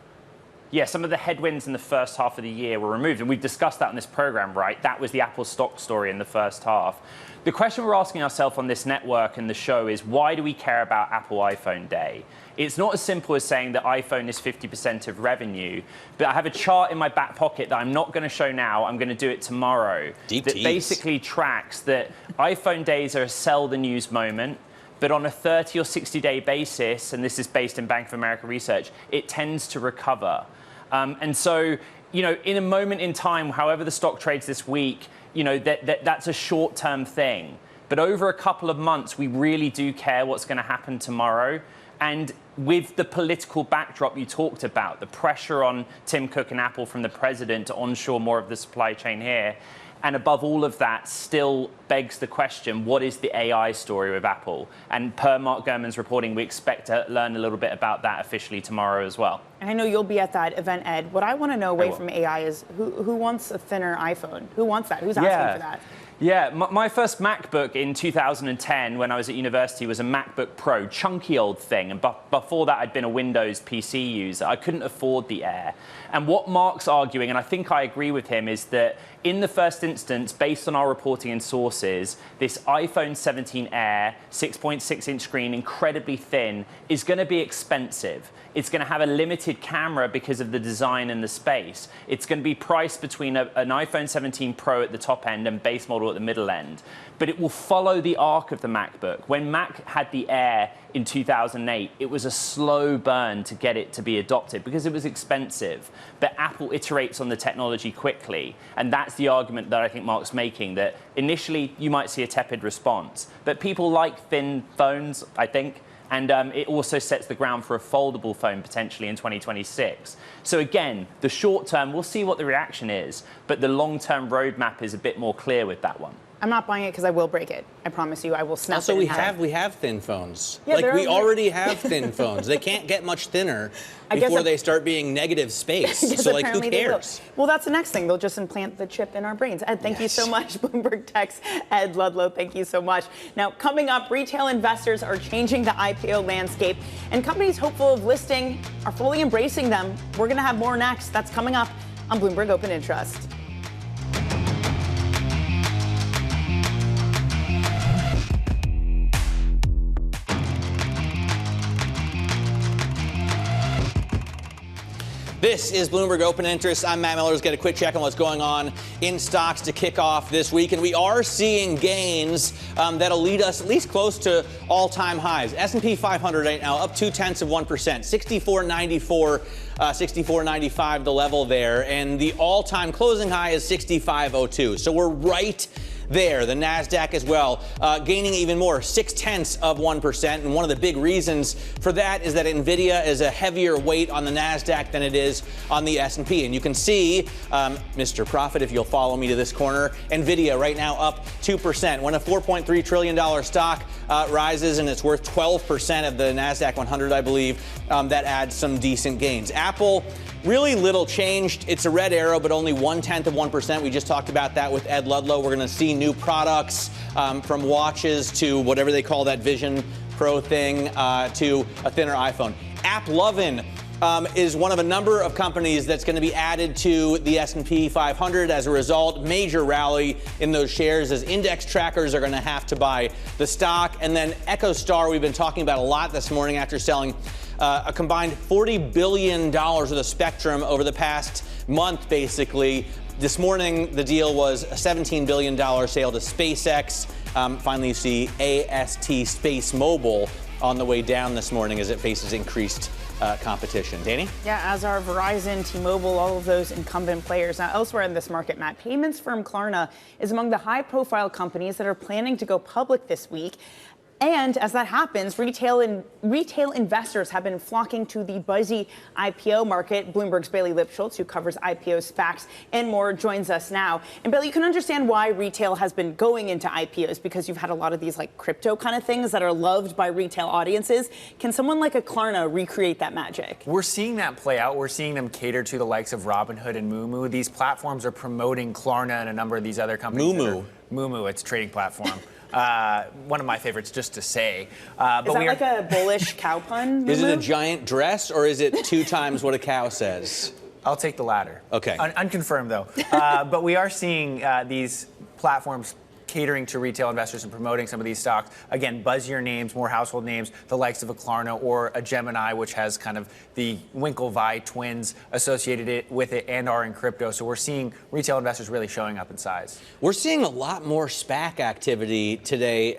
Yeah, some of the headwinds in the first half of the year were removed, and we've discussed that in this program, right? That was the Apple stock story in the first half. The question we're asking ourselves on this network and the show is, why do we care about Apple iPhone Day? It's not as simple as saying that iPhone is 50% of revenue, but I have a chart in my back pocket that I'm not going to show now. I'm going to do it tomorrow. That basically tracks that iPhone days are a sell the news moment, but on a 30 or 60-day basis, and this is based in Bank of America research, it tends to recover. And so, in a moment in time, however the stock trades this week, that's a short-term thing. But over a couple of months, we really do care what's going to happen tomorrow. And with the political backdrop you talked about, the pressure on Tim Cook and Apple from the president to onshore more of the supply chain here, and above all of that, still begs the question, what is the AI story with Apple? And per Mark Gurman's reporting, we expect to learn a little bit about that officially tomorrow as well. And I know you'll be at that event, Ed. What I want to know away from AI is who wants a thinner iPhone? Who wants that? Who's asking for that? Yeah, my first MacBook in 2010 when I was at university was a MacBook Pro, chunky old thing. And before that, I'd been a Windows PC user. I couldn't afford the Air. And what Mark's arguing, and I think I agree with him, is that in the first instance, based on our reporting and sources, this iPhone 17 Air, 6.6-inch screen, incredibly thin, is going to be expensive. It's going to have a limited camera because of the design and the space. It's going to be priced between an iPhone 17 Pro at the top end and base model at the middle end. But it will follow the arc of the MacBook. When Mac had the Air in 2008, it was a slow burn to get it to be adopted because it was expensive. But Apple iterates on the technology quickly. And that's the argument that I think Mark's making, that initially you might see a tepid response. But people like thin phones, I think. And it also sets the ground for a foldable phone potentially in 2026. So again, the short term, we'll see what the reaction is. But the long-term roadmap is a bit more clear with that one. I'm not buying it because I will break it. I promise you, I will snap also, it. Also, we have thin phones. Yeah, like, we already have thin phones. They can't get much thinner before they start being negative space. So, like, who cares? Well, that's the next thing. They'll just implant the chip in our brains. Ed, thank you so much. Bloomberg Tech's Ed Ludlow, thank you so much. Now, coming up, retail investors are changing the IPO landscape, and companies hopeful of listing are fully embracing them. We're going to have more next. That's coming up on Bloomberg Open Interest. This is Bloomberg Open Interest. I'm Matt Miller. Let's get a quick check on what's going on in stocks to kick off this week. And we are seeing gains that'll lead us at least close to all-time highs. S&P 500 right now up 0.2%, 64.94, 64.95 the level there. And the all-time closing high is 65.02. So we're right there. The NASDAQ as well, gaining even more, 0.6%. And one of the big reasons for that is that NVIDIA is a heavier weight on the NASDAQ than it is on the S&P. And you can see, Mr. Profit, if you'll follow me to this corner, NVIDIA right now up 2%. When a $4.3 trillion stock rises and it's worth 12% of the NASDAQ 100, I believe, that adds some decent gains. Apple, really little changed. It's a red arrow, but only 0.1%. We just talked about that with Ed Ludlow. We're going to see new products from watches to whatever they call that Vision Pro thing to a thinner iPhone. AppLovin is one of a number of companies that's going to be added to the S&P 500 as a result. Major rally in those shares as index trackers are going to have to buy the stock. And then EchoStar, we've been talking about a lot this morning after selling a combined $40 billion of the spectrum over the past month, basically. This morning, the deal was a $17 billion sale to SpaceX. Finally, you see AST Space Mobile on the way down this morning as it faces increased competition. Dani? Yeah, as are Verizon, T-Mobile, all of those incumbent players. Now, elsewhere in this market, Matt, payments firm Klarna is among the high-profile companies that are planning to go public this week. And as that happens, retail investors have been flocking to the buzzy IPO market. Bloomberg's Bailey Lipschultz, who covers IPOs, SPACs, and more, joins us now. And Bailey, you can understand why retail has been going into IPOs, because you've had a lot of these like crypto kind of things that are loved by retail audiences. Can someone like a Klarna recreate that magic? We're seeing that play out. We're seeing them cater to the likes of Robinhood and Moomoo. These platforms are promoting Klarna and a number of these other companies. Moomoo, it's a trading platform. One of my favorites, just to say. Is that like a bullish cow pun? Is it a giant dress, or is it 2 times what a cow says? I'll take the latter. Okay. Unconfirmed, though. But we are seeing these platforms catering to retail investors and promoting some of these stocks. Again, buzzier names, more household names, the likes of a Klarna or a Gemini, which has kind of the Winklevi twins associated with it and are in crypto. So we're seeing retail investors really showing up in size. We're seeing a lot more SPAC activity today,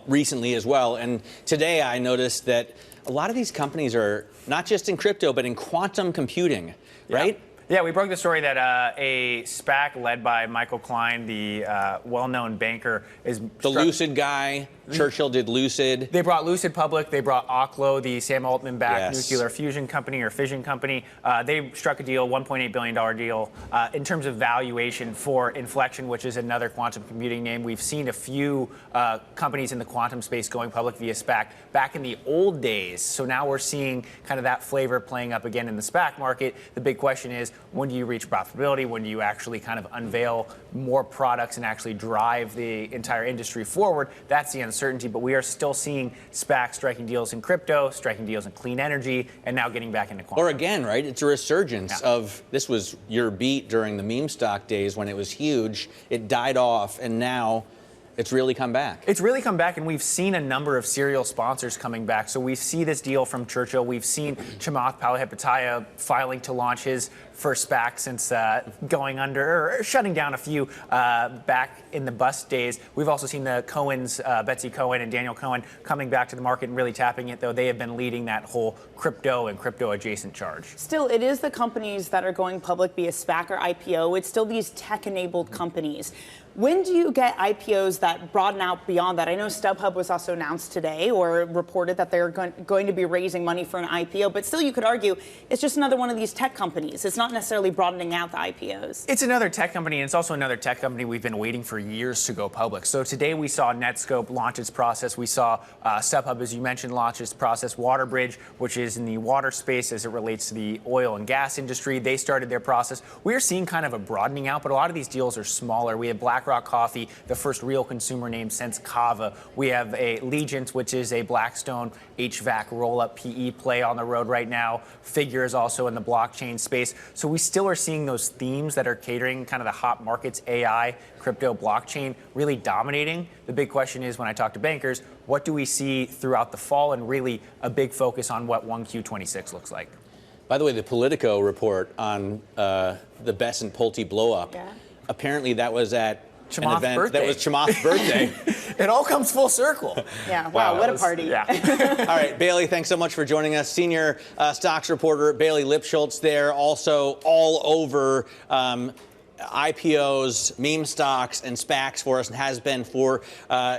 recently as well. And today I noticed that a lot of these companies are not just in crypto, but in quantum computing, right? Yeah, we broke the story that a SPAC led by Michael Klein, the well-known banker, is the Lucid guy. Churchill did Lucid. They brought Lucid public. They brought Oklo, the Sam Altman-backed nuclear fusion company or fission company. They struck a deal, $1.8 billion deal, in terms of valuation for Inflection, which is another quantum computing name. We've seen a few companies in the quantum space going public via SPAC back in the old days. So now we're seeing kind of that flavor playing up again in the SPAC market. The big question is, when do you reach profitability? When do you actually kind of unveil more products and actually drive the entire industry forward? That's the uncertainty, but we are still seeing SPACs striking deals in crypto, striking deals in clean energy, and now getting back into quantum. Or again, right? It's a resurgence of, this was your beat during the meme stock days when it was huge. It died off, and now it's really come back. It's really come back, and we've seen a number of serial sponsors coming back. So we see this deal from Churchill. We've seen Chamath Palihapitiya filing to launch his first SPAC since going under or shutting down a few back in the bust days. We've also seen the Cohens, Betsy Cohen and Daniel Cohen, coming back to the market and really tapping it, though they have been leading that whole crypto and crypto adjacent charge. Still, it is the companies that are going public via SPAC or IPO. It's still these tech-enabled companies. When do you get IPOs that broaden out beyond that? I know StubHub was also announced today or reported that they're going to be raising money for an IPO, but still you could argue it's just another one of these tech companies. It's not necessarily broadening out the IPOs. It's another tech company, and it's also another tech company we've been waiting for years to go public. So today we saw Netscope launch its process. We saw StubHub, as you mentioned, launch its process. WaterBridge, which is in the water space as it relates to the oil and gas industry, they started their process. We're seeing kind of a broadening out, but a lot of these deals are smaller. We have BlackRock Coffee, the first real consumer name since Kava. We have a Legent, which is a Blackstone HVAC roll-up PE play on the road right now. Figure is also in the blockchain space. So we still are seeing those themes that are catering kind of the hot markets, AI, crypto, blockchain, really dominating. The big question is, when I talk to bankers, what do we see throughout the fall, and really a big focus on what 1Q26 looks like? By the way, the Politico report on the Bessent Pulte blow-up, apparently that was at Chamath's birthday. That was Chamath's birthday. It all comes full circle. Yeah, wow, what a party. All right, Bailey, thanks so much for joining us. Senior stocks reporter Bailey Lipschultz there, also all over IPOs, meme stocks, and SPACs for us, and has been for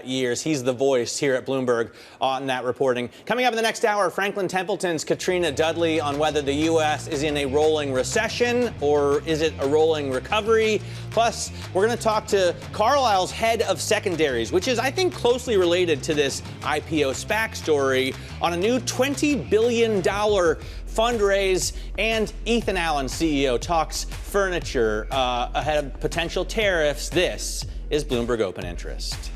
years. He's the voice here at Bloomberg on that reporting. Coming up in the next hour, Franklin Templeton's Katrina Dudley on whether the U.S. is in a rolling recession or is it a rolling recovery. Plus, we're going to talk to Carlyle's head of Secondaries, which is, I think, closely related to this IPO SPAC story, on a new $20 billion fundraise, and Ethan Allen, CEO, talks furniture ahead of potential tariffs. This is Bloomberg Open Interest.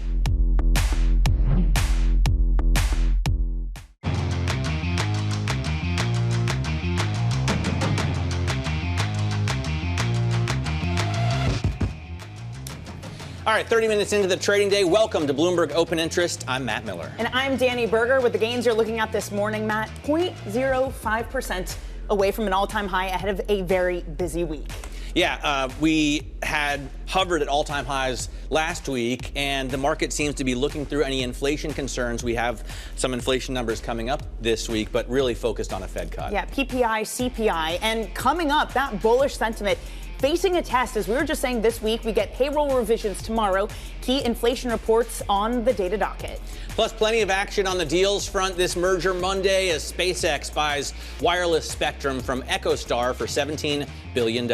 All right, 30 minutes into the trading day. Welcome to Bloomberg Open Interest. I'm Matt Miller. And I'm Dani Berger with the gains you're looking at this morning, Matt. 0.05% away from an all-time high ahead of a very busy week. Yeah, we had hovered at all-time highs last week, and the market seems to be looking through any inflation concerns. We have some inflation numbers coming up this week, but really focused on a Fed cut. Yeah, PPI, CPI, and coming up, that bullish sentiment facing a test. As we were just saying this week, we get payroll revisions tomorrow, key inflation reports on the data docket. Plus, plenty of action on the deals front this merger Monday as SpaceX buys wireless spectrum from EchoStar for $17 billion.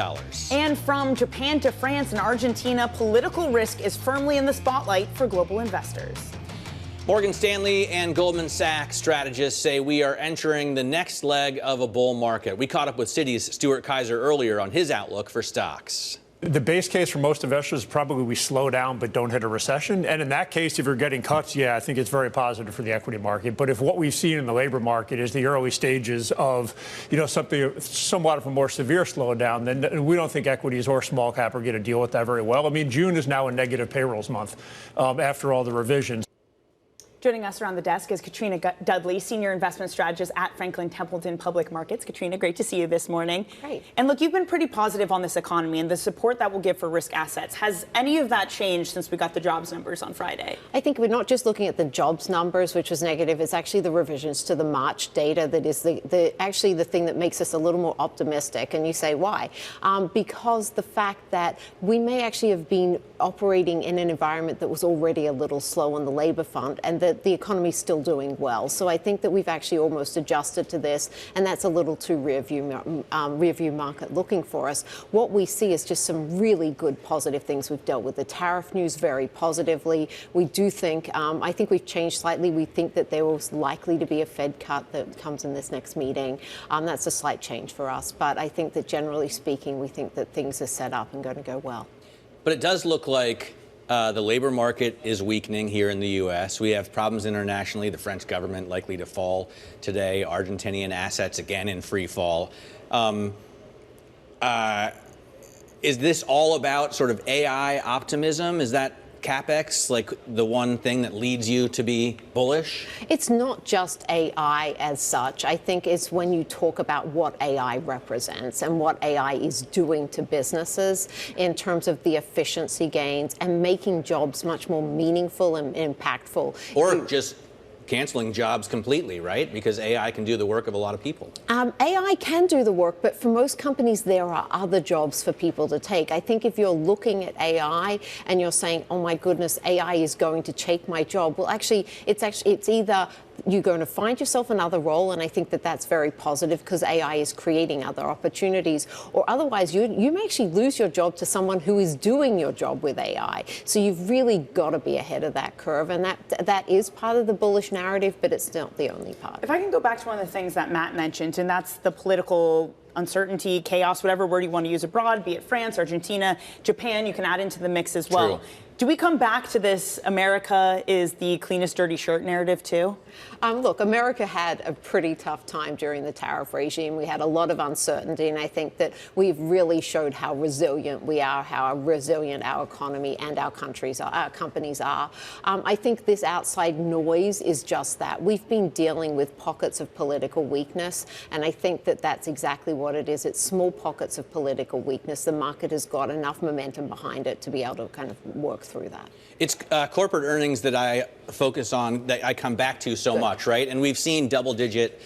And from Japan to France and Argentina, political risk is firmly in the spotlight for global investors. Morgan Stanley and Goldman Sachs strategists say we are entering the next leg of a bull market. We caught up with Citi's Stuart Kaiser earlier on his outlook for stocks. The base case for most investors is probably we slow down but don't hit a recession. And in that case, if you're getting cuts, yeah, I think it's very positive for the equity market. But if what we've seen in the labor market is the early stages of, something somewhat of a more severe slowdown, then we don't think equities or small cap are going to deal with that very well. I mean, June is now a negative payrolls month after all the revisions. Joining us around the desk is Katrina Dudley, Senior Investment Strategist at Franklin Templeton Public Markets. Katrina, great to see you this morning. Great. And look, you've been pretty positive on this economy and the support that will give for risk assets. Has any of that changed since we got the jobs numbers on Friday? I think we're not just looking at the jobs numbers, which was negative. It's actually the revisions to the March data that is actually the thing that makes us a little more optimistic. And you say, why? Because the fact that we may actually have been operating in an environment that was already a little slow on the labor front, and that the economy is still doing well. So I think that we've actually almost adjusted to this, and that's a little too rear view market looking for us. What we see is just some really good positive things. We've dealt with the tariff news very positively. We do think, I think we've changed slightly. We think that there was likely to be a Fed cut that comes in this next meeting. That's a slight change for us. But I think that generally speaking, we think that things are set up and going to go well. But it does look like the labor market is weakening here in the U.S. We have problems internationally. The French government likely to fall today. Argentinian assets again in free fall. Is this all about sort of AI optimism? Is that CapEx like the one thing that leads you to be bullish? It's not just AI as such. I think it's when you talk about what AI represents and what AI is doing to businesses in terms of the efficiency gains and making jobs much more meaningful and impactful. Or just canceling jobs completely, right? Because AI can do the work of a lot of people. AI can do the work, but for most companies, there are other jobs for people to take. I think if you're looking at AI and you're saying, oh my goodness, AI is going to take my job, well, actually, it's either you're going to find yourself another role, and I think that that's very positive because AI is creating other opportunities, or otherwise you may actually lose your job to someone who is doing your job with AI. So you've really got to be ahead of that curve, and that is part of the bullish narrative, but it's not the only part. If I can go back to one of the things that Matt mentioned, and that's the political uncertainty, chaos, whatever word you want to use abroad, be it France, Argentina, Japan, you can add into the mix as well. True. Do we come back to this America is the cleanest dirty shirt narrative too? Look, America had a pretty tough time during the tariff regime. We had a lot of uncertainty, and I think that we've really showed how resilient we are, how resilient our economy and our companies are. I think this outside noise is just that. We've been dealing with pockets of political weakness, and I think that that's exactly what it is. It's small pockets of political weakness. The market has got enough momentum behind it to be able to kind of work through that. It's corporate earnings that I focus on, that I come back to so much, right? And we've seen double-digit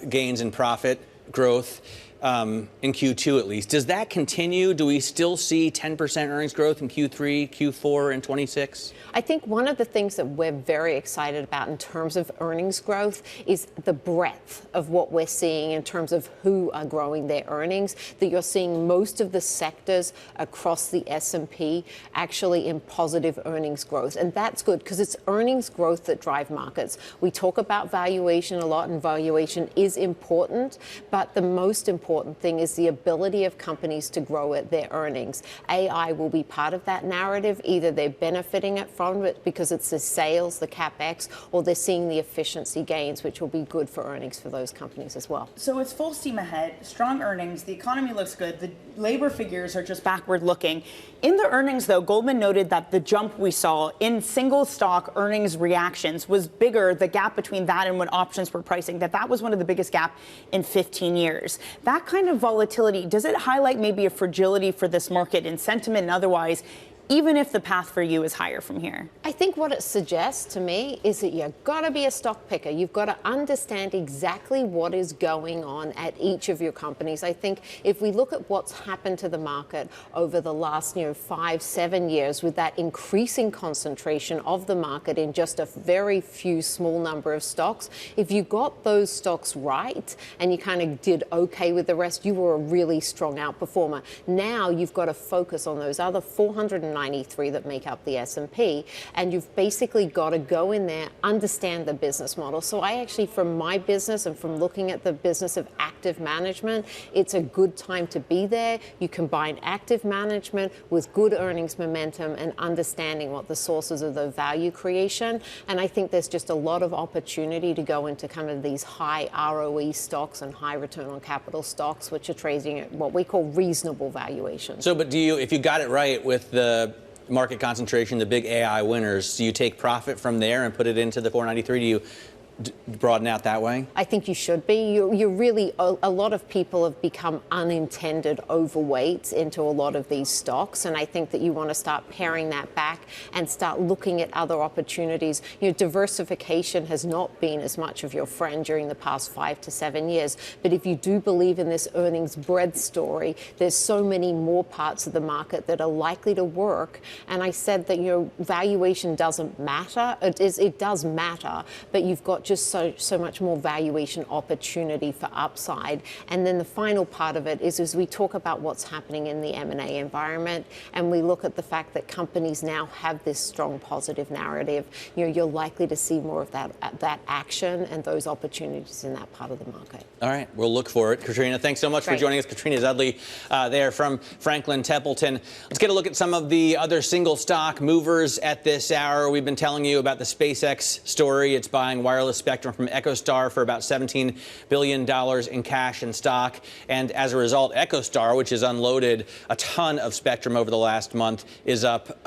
gains in profit growth in Q2 at least. Does that continue? Do we still see 10% earnings growth in Q3, Q4, and 26? I think one of the things that we're very excited about in terms of earnings growth is the breadth of what we're seeing in terms of who are growing their earnings, that you're seeing most of the sectors across the S&P actually in positive earnings growth. And that's good because it's earnings growth that drive markets. We talk about valuation a lot, and valuation is important, but the most important important thing is the ability of companies to grow their earnings. AI will be part of that narrative. Either they're benefiting from it because it's the sales, the CapEx, or they're seeing the efficiency gains, which will be good for earnings for those companies as well. So it's full steam ahead, strong earnings, the economy looks good, the labor figures are just backward looking. In the earnings, though, Goldman noted that the jump we saw in single stock earnings reactions was bigger, the gap between that and what options were pricing, that was one of the biggest gap in 15 years. That kind of volatility, does it highlight maybe a fragility for this market in sentiment and otherwise, even if the path for you is higher from here? I think what it suggests to me is that you've got to be a stock picker. You've got to understand exactly what is going on at each of your companies. I think if we look at what's happened to the market over the last 5-7 years with that increasing concentration of the market in just a very few small number of stocks, if you got those stocks right and you kind of did okay with the rest, you were a really strong outperformer. Now you've got to focus on those other 493 that make up the S&P, and you've basically got to go in there, understand the business model. So I actually, from my business and from looking at the business of active management, it's a good time to be there. You combine active management with good earnings momentum and understanding what the sources of the value creation. And I think there's just a lot of opportunity to go into kind of these high ROE stocks and high return on capital stocks, which are trading at what we call reasonable valuations. So, but if you got it right with the market concentration, the big AI winners, do you take profit from there and put it into the 493? Do you broaden out that way? I think you should be. You're really, a lot of people have become unintended overweights into a lot of these stocks, and I think that you want to start paring that back and start looking at other opportunities. Diversification has not been as much of your friend during the past 5 to 7 years, but if you do believe in this earnings breadth story, there's so many more parts of the market that are likely to work. And I said that valuation doesn't matter. It does matter, but you've got just so much more valuation opportunity for upside. And then the final part of it is as we talk about what's happening in the M&A environment, and we look at the fact that companies now have this strong positive narrative, you're likely to see more of that action and those opportunities in that part of the market. All right, we'll look for it. Katrina, thanks so much for joining us. Katrina Dudley there from Franklin Templeton. Let's get a look at some of the other single stock movers at this hour. We've been telling you about the SpaceX story. It's buying wireless spectrum from EchoStar for about $17 billion in cash and stock. And as a result, EchoStar, which has unloaded a ton of spectrum over the last month, is up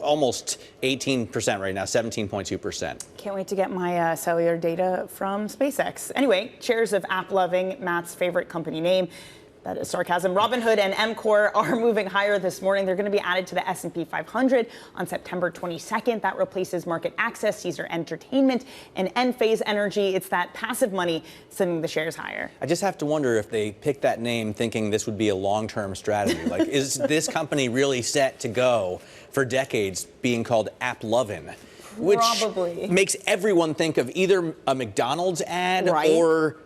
almost 18% right now, 17.2%. Can't wait to get my cellular data from SpaceX. Anyway, shares of app-loving, Matt's favorite company name, that is sarcasm, Robinhood and MCOR are moving higher this morning. They're going to be added to the S&P 500 on September 22nd. That replaces Market Access, Caesar Entertainment, and Enphase Energy. It's that passive money sending the shares higher. I just have to wonder if they picked that name thinking this would be a long-term strategy. Like, is this company really set to go for decades being called app-lovin'? Which probably makes everyone think of either a McDonald's ad or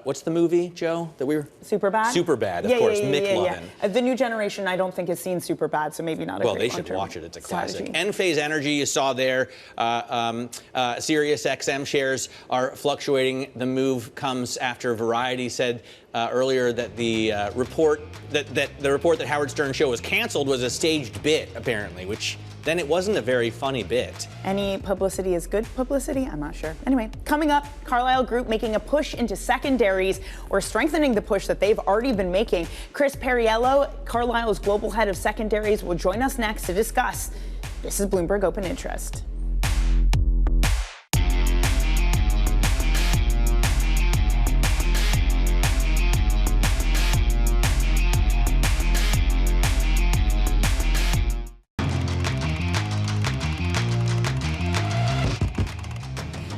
what's the movie, Joe, that we were? Superbad? Superbad, of course, McLovin. The new generation, I don't think, has seen Superbad, so maybe not a great long-term. Well, they should watch it. It's a classic. Enphase Energy, you saw there. Sirius XM shares are fluctuating. The move comes after Variety said earlier that the report that Howard Stern's show was canceled was a staged bit, apparently, which then it wasn't a very funny bit. Any publicity is good publicity? I'm not sure. Anyway, coming up, Carlyle Group making a push into secondaries or strengthening the push that they've already been making. Chris Perriello, Carlyle's global head of secondaries, will join us next to discuss. This is Bloomberg Open Interest.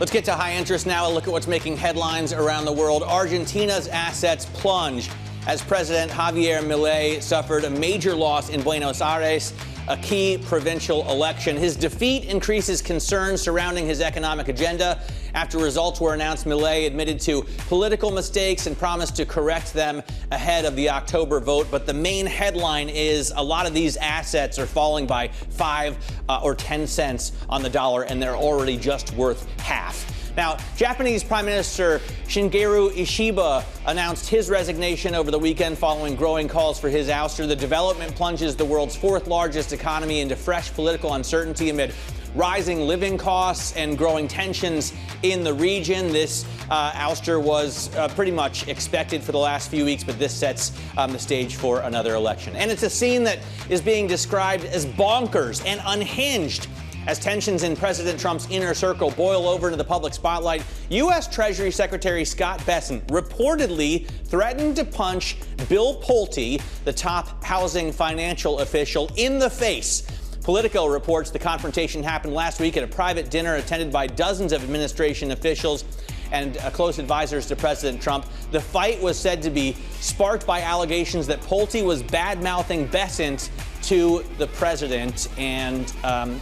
Let's get to high interest now. A look at what's making headlines around the world. Argentina's assets plunge as President Javier Milei suffered a major loss in Buenos Aires, a key provincial election. His defeat increases concerns surrounding his economic agenda. After results were announced, Milei admitted to political mistakes and promised to correct them ahead of the October vote. But the main headline is a lot of these assets are falling by 5 or 10 cents on the dollar, and they're already just worth half. Now, Japanese Prime Minister Shigeru Ishiba announced his resignation over the weekend following growing calls for his ouster. The development plunges the world's fourth largest economy into fresh political uncertainty amid rising living costs and growing tensions in the region. This ouster was pretty much expected for the last few weeks, but this sets the stage for another election. And it's a scene that is being described as bonkers and unhinged as tensions in President Trump's inner circle boil over into the public spotlight. U.S. Treasury Secretary Scott Bessent reportedly threatened to punch Bill Pulte, the top housing financial official, in the face. Politico reports the confrontation happened last week at a private dinner attended by dozens of administration officials and close advisors to President Trump. The fight was said to be sparked by allegations that Pulte was bad-mouthing Bessent to the president, and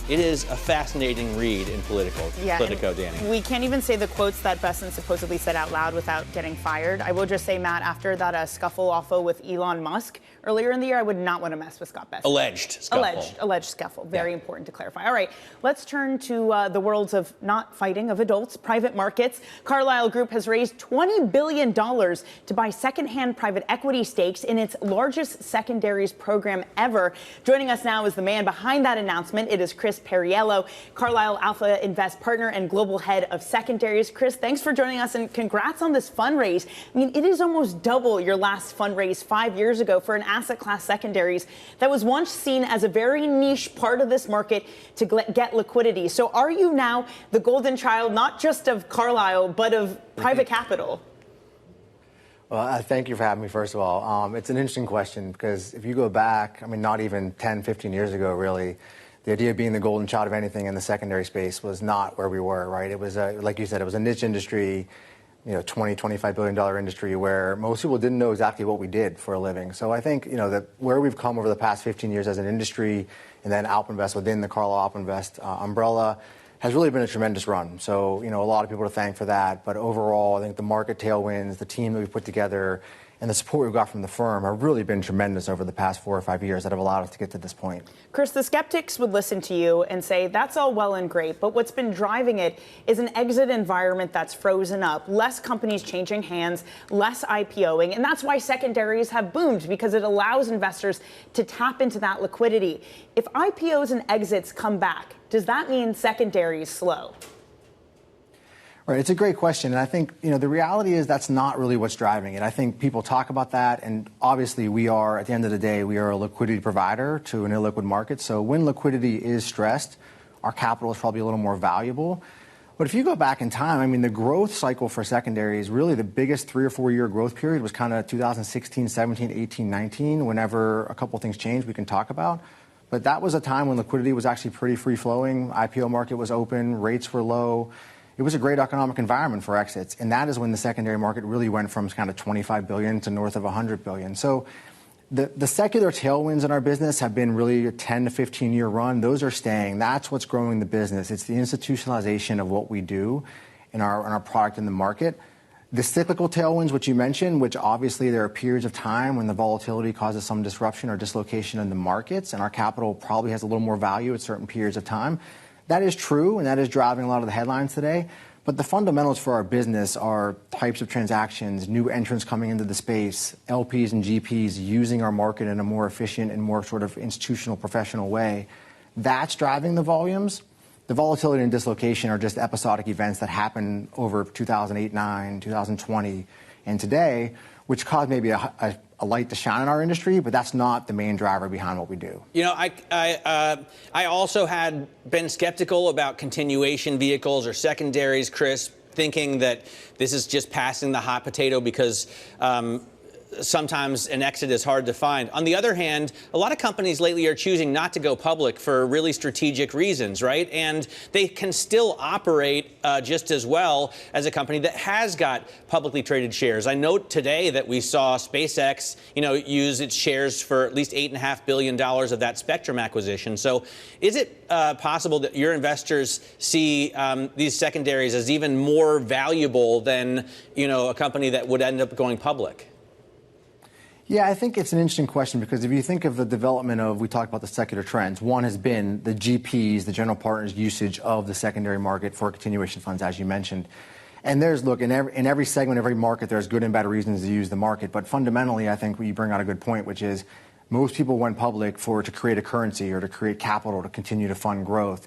it is a fascinating read in Politico, Dani. We can't even say the quotes that Bessent supposedly said out loud without getting fired. I will just say, Matt, after that scuffle also with Elon Musk earlier in the year, I would not want to mess with Scott Bessent. Alleged scuffle. Alleged scuffle. Very important to clarify. All right, let's turn to the worlds of not fighting, of adults, private markets. Carlyle Group has raised $20 billion to buy secondhand private equity stakes in its largest secondaries program ever. Joining us now is the man behind that announcement. It is Chris Perriello, Carlyle AlpInvest partner and global head of secondaries. Chris, thanks for joining us, and congrats on this fundraise. I mean, it is almost double your last fundraise 5 years ago for an asset class secondaries that was once seen as a very niche part of this market to get liquidity. So are you now the golden child, not just of Carlyle, but of private capital? Well, thank you for having me, first of all. It's an interesting question because if you go back, I mean, not even 10, 15 years ago, really, the idea of being the golden child of anything in the secondary space was not where we were, right? It was, like you said, it was a niche industry, $20, $25 billion industry where most people didn't know exactly what we did for a living. So I think, that where we've come over the past 15 years as an industry and then AlpInvest within the Carlyle AlpInvest umbrella has really been a tremendous run. So, a lot of people to thank for that. But overall, I think the market tailwinds, the team that we've put together, and the support we've got from the firm have really been tremendous over the past 4 or 5 years that have allowed us to get to this point. Chris, the skeptics would listen to you and say, that's all well and great, but what's been driving it is an exit environment that's frozen up, less companies changing hands, less IPOing, and that's why secondaries have boomed, because it allows investors to tap into that liquidity. If IPOs and exits come back, does that mean secondaries slow? Right, it's a great question, and I think the reality is that's not really what's driving it. I think people talk about that, and obviously we are, at the end of the day, we are a liquidity provider to an illiquid market. So when liquidity is stressed, our capital is probably a little more valuable. But if you go back in time, I mean, the growth cycle for secondaries, really the biggest 3 or 4 year growth period was kind of 2016, 17, 18, 19. Whenever a couple things changed, we can talk about. But that was a time when liquidity was actually pretty free-flowing. IPO market was open, rates were low. It was a great economic environment for exits, and that is when the secondary market really went from kind of $25 billion to north of $100 billion. So the secular tailwinds in our business have been really a 10 to 15-year run. Those are staying. That's what's growing the business. It's the institutionalization of what we do in our product in the market. The cyclical tailwinds, which you mentioned, which obviously there are periods of time when the volatility causes some disruption or dislocation in the markets, and our capital probably has a little more value at certain periods of time. That is true, and that is driving a lot of the headlines today. But the fundamentals for our business are types of transactions, new entrants coming into the space, LPs and GPs using our market in a more efficient and more sort of institutional, professional way. That's driving the volumes. The volatility and dislocation are just episodic events that happen over 2008, 9, 2020, and today, which caused maybe a light to shine in our industry, but that's not the main driver behind what we do. I also had been skeptical about continuation vehicles or secondaries, Chris, thinking that this is just passing the hot potato because sometimes an exit is hard to find. On the other hand, a lot of companies lately are choosing not to go public for really strategic reasons, right? And they can still operate just as well as a company that has got publicly traded shares. I note today that we saw SpaceX, use its shares for at least $8.5 billion of that spectrum acquisition. So is it possible that your investors see these secondaries as even more valuable than, a company that would end up going public? Yeah, I think it's an interesting question because if you think of the development of, we talked about the secular trends, one has been the GPs, the general partners' usage of the secondary market for continuation funds, as you mentioned. And there's, look, in every segment, every market, there's good and bad reasons to use the market. But fundamentally, I think you bring out a good point, which is most people went public to create a currency or to create capital to continue to fund growth.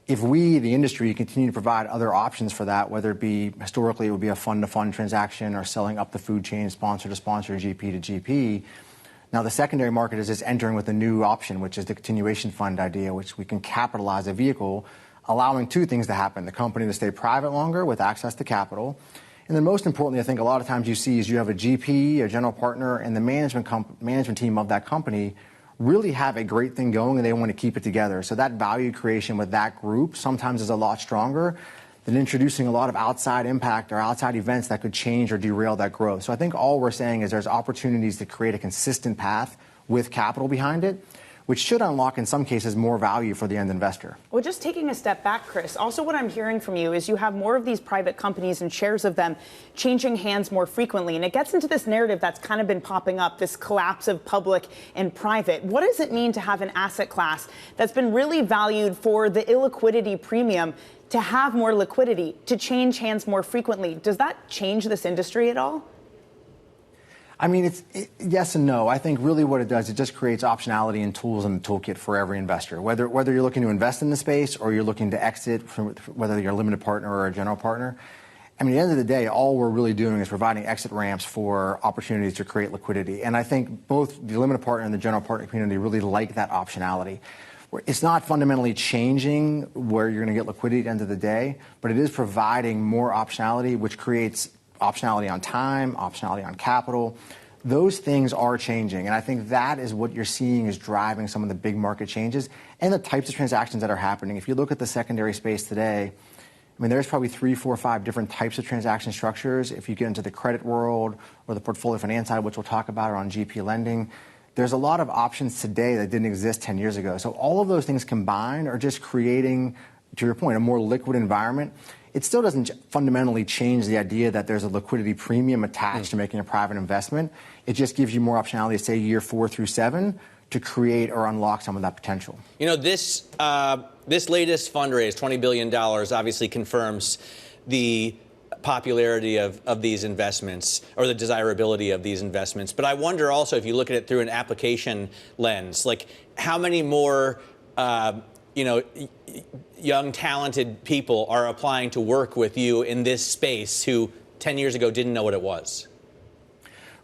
If we, the industry, continue to provide other options for that, whether it be historically it would be a fund-to-fund transaction or selling up the food chain, sponsor to sponsor, GP to GP. Now the secondary market is just entering with a new option, which is the continuation fund idea, which we can capitalize a vehicle, allowing two things to happen: the company to stay private longer with access to capital, and then most importantly, I think a lot of times you see is you have a GP, a general partner, and the management team of that company really have a great thing going and they want to keep it together. So that value creation with that group sometimes is a lot stronger than introducing a lot of outside impact or outside events that could change or derail that growth. So I think all we're saying is there's opportunities to create a consistent path with capital behind it, which should unlock, in some cases, more value for the end investor. Well, just taking a step back, Chris, also what I'm hearing from you is you have more of these private companies and shares of them changing hands more frequently. And it gets into this narrative that's kind of been popping up, this collapse of public and private. What does it mean to have an asset class that's been really valued for the illiquidity premium to have more liquidity, to change hands more frequently? Does that change this industry at all? I mean, yes and no. I think really what it does, it just creates optionality and tools in the toolkit for every investor. Whether you're looking to invest in the space or you're looking to exit, whether you're a limited partner or a general partner. I mean, at the end of the day, all we're really doing is providing exit ramps for opportunities to create liquidity. And I think both the limited partner and the general partner community really like that optionality. It's not fundamentally changing where you're going to get liquidity at the end of the day, but it is providing more optionality, which creates optionality on time, optionality on capital. Those things are changing. And I think that is what you're seeing is driving some of the big market changes and the types of transactions that are happening. If you look at the secondary space today, I mean, there's probably 3, 4, 5 different types of transaction structures. If you get into the credit world or the portfolio finance side, which we'll talk about, or on GP lending, there's a lot of options today that didn't exist 10 years ago. So all of those things combined are just creating, to your point, a more liquid environment. It still doesn't fundamentally change the idea that there's a liquidity premium attached to making a private investment. It just gives you more optionality, say, year 4 through 7, to create or unlock some of that potential. You know, this latest fundraise, $20 billion, obviously confirms the popularity of these investments or the desirability of these investments. But I wonder also, if you look at it through an application lens, like how many more young, talented people are applying to work with you in this space who 10 years ago didn't know what it was?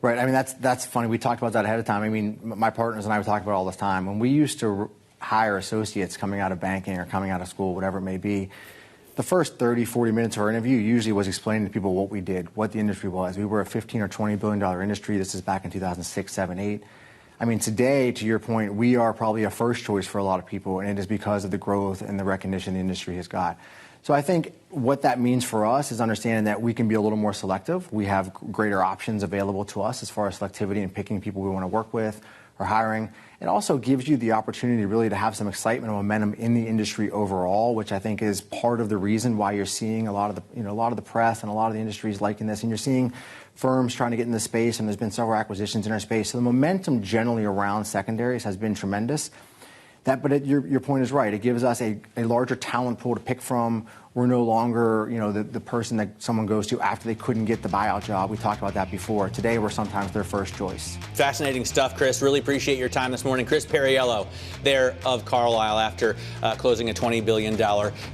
Right. I mean, that's funny. We talked about that ahead of time. I mean, my partners and I would talk about it all this time. When we used to hire associates coming out of banking or coming out of school, whatever it may be, the first 30, 40 minutes of our interview usually was explaining to people what we did, what the industry was. We were a $15 or $20 billion industry. This is back in 2006, 7, 8. I mean, today, to your point, we are probably a first choice for a lot of people, and it is because of the growth and the recognition the industry has got. So I think what that means for us is understanding that we can be a little more selective. We have greater options available to us as far as selectivity and picking people we want to work with or hiring. It also gives you the opportunity really to have some excitement and momentum in the industry overall, which I think is part of the reason why you're seeing a lot of the press and a lot of the industries liking this, and you're seeing firms trying to get in the space, and there's been several acquisitions in our space. So the momentum generally around secondaries has been tremendous. But your point is right. It gives us a larger talent pool to pick from. We're no longer, the person that someone goes to after they couldn't get the buyout job. We talked about that before. Today, we're sometimes their first choice. Fascinating stuff, Chris. Really appreciate your time this morning. Chris Perriello, there of Carlyle, after closing a $20 billion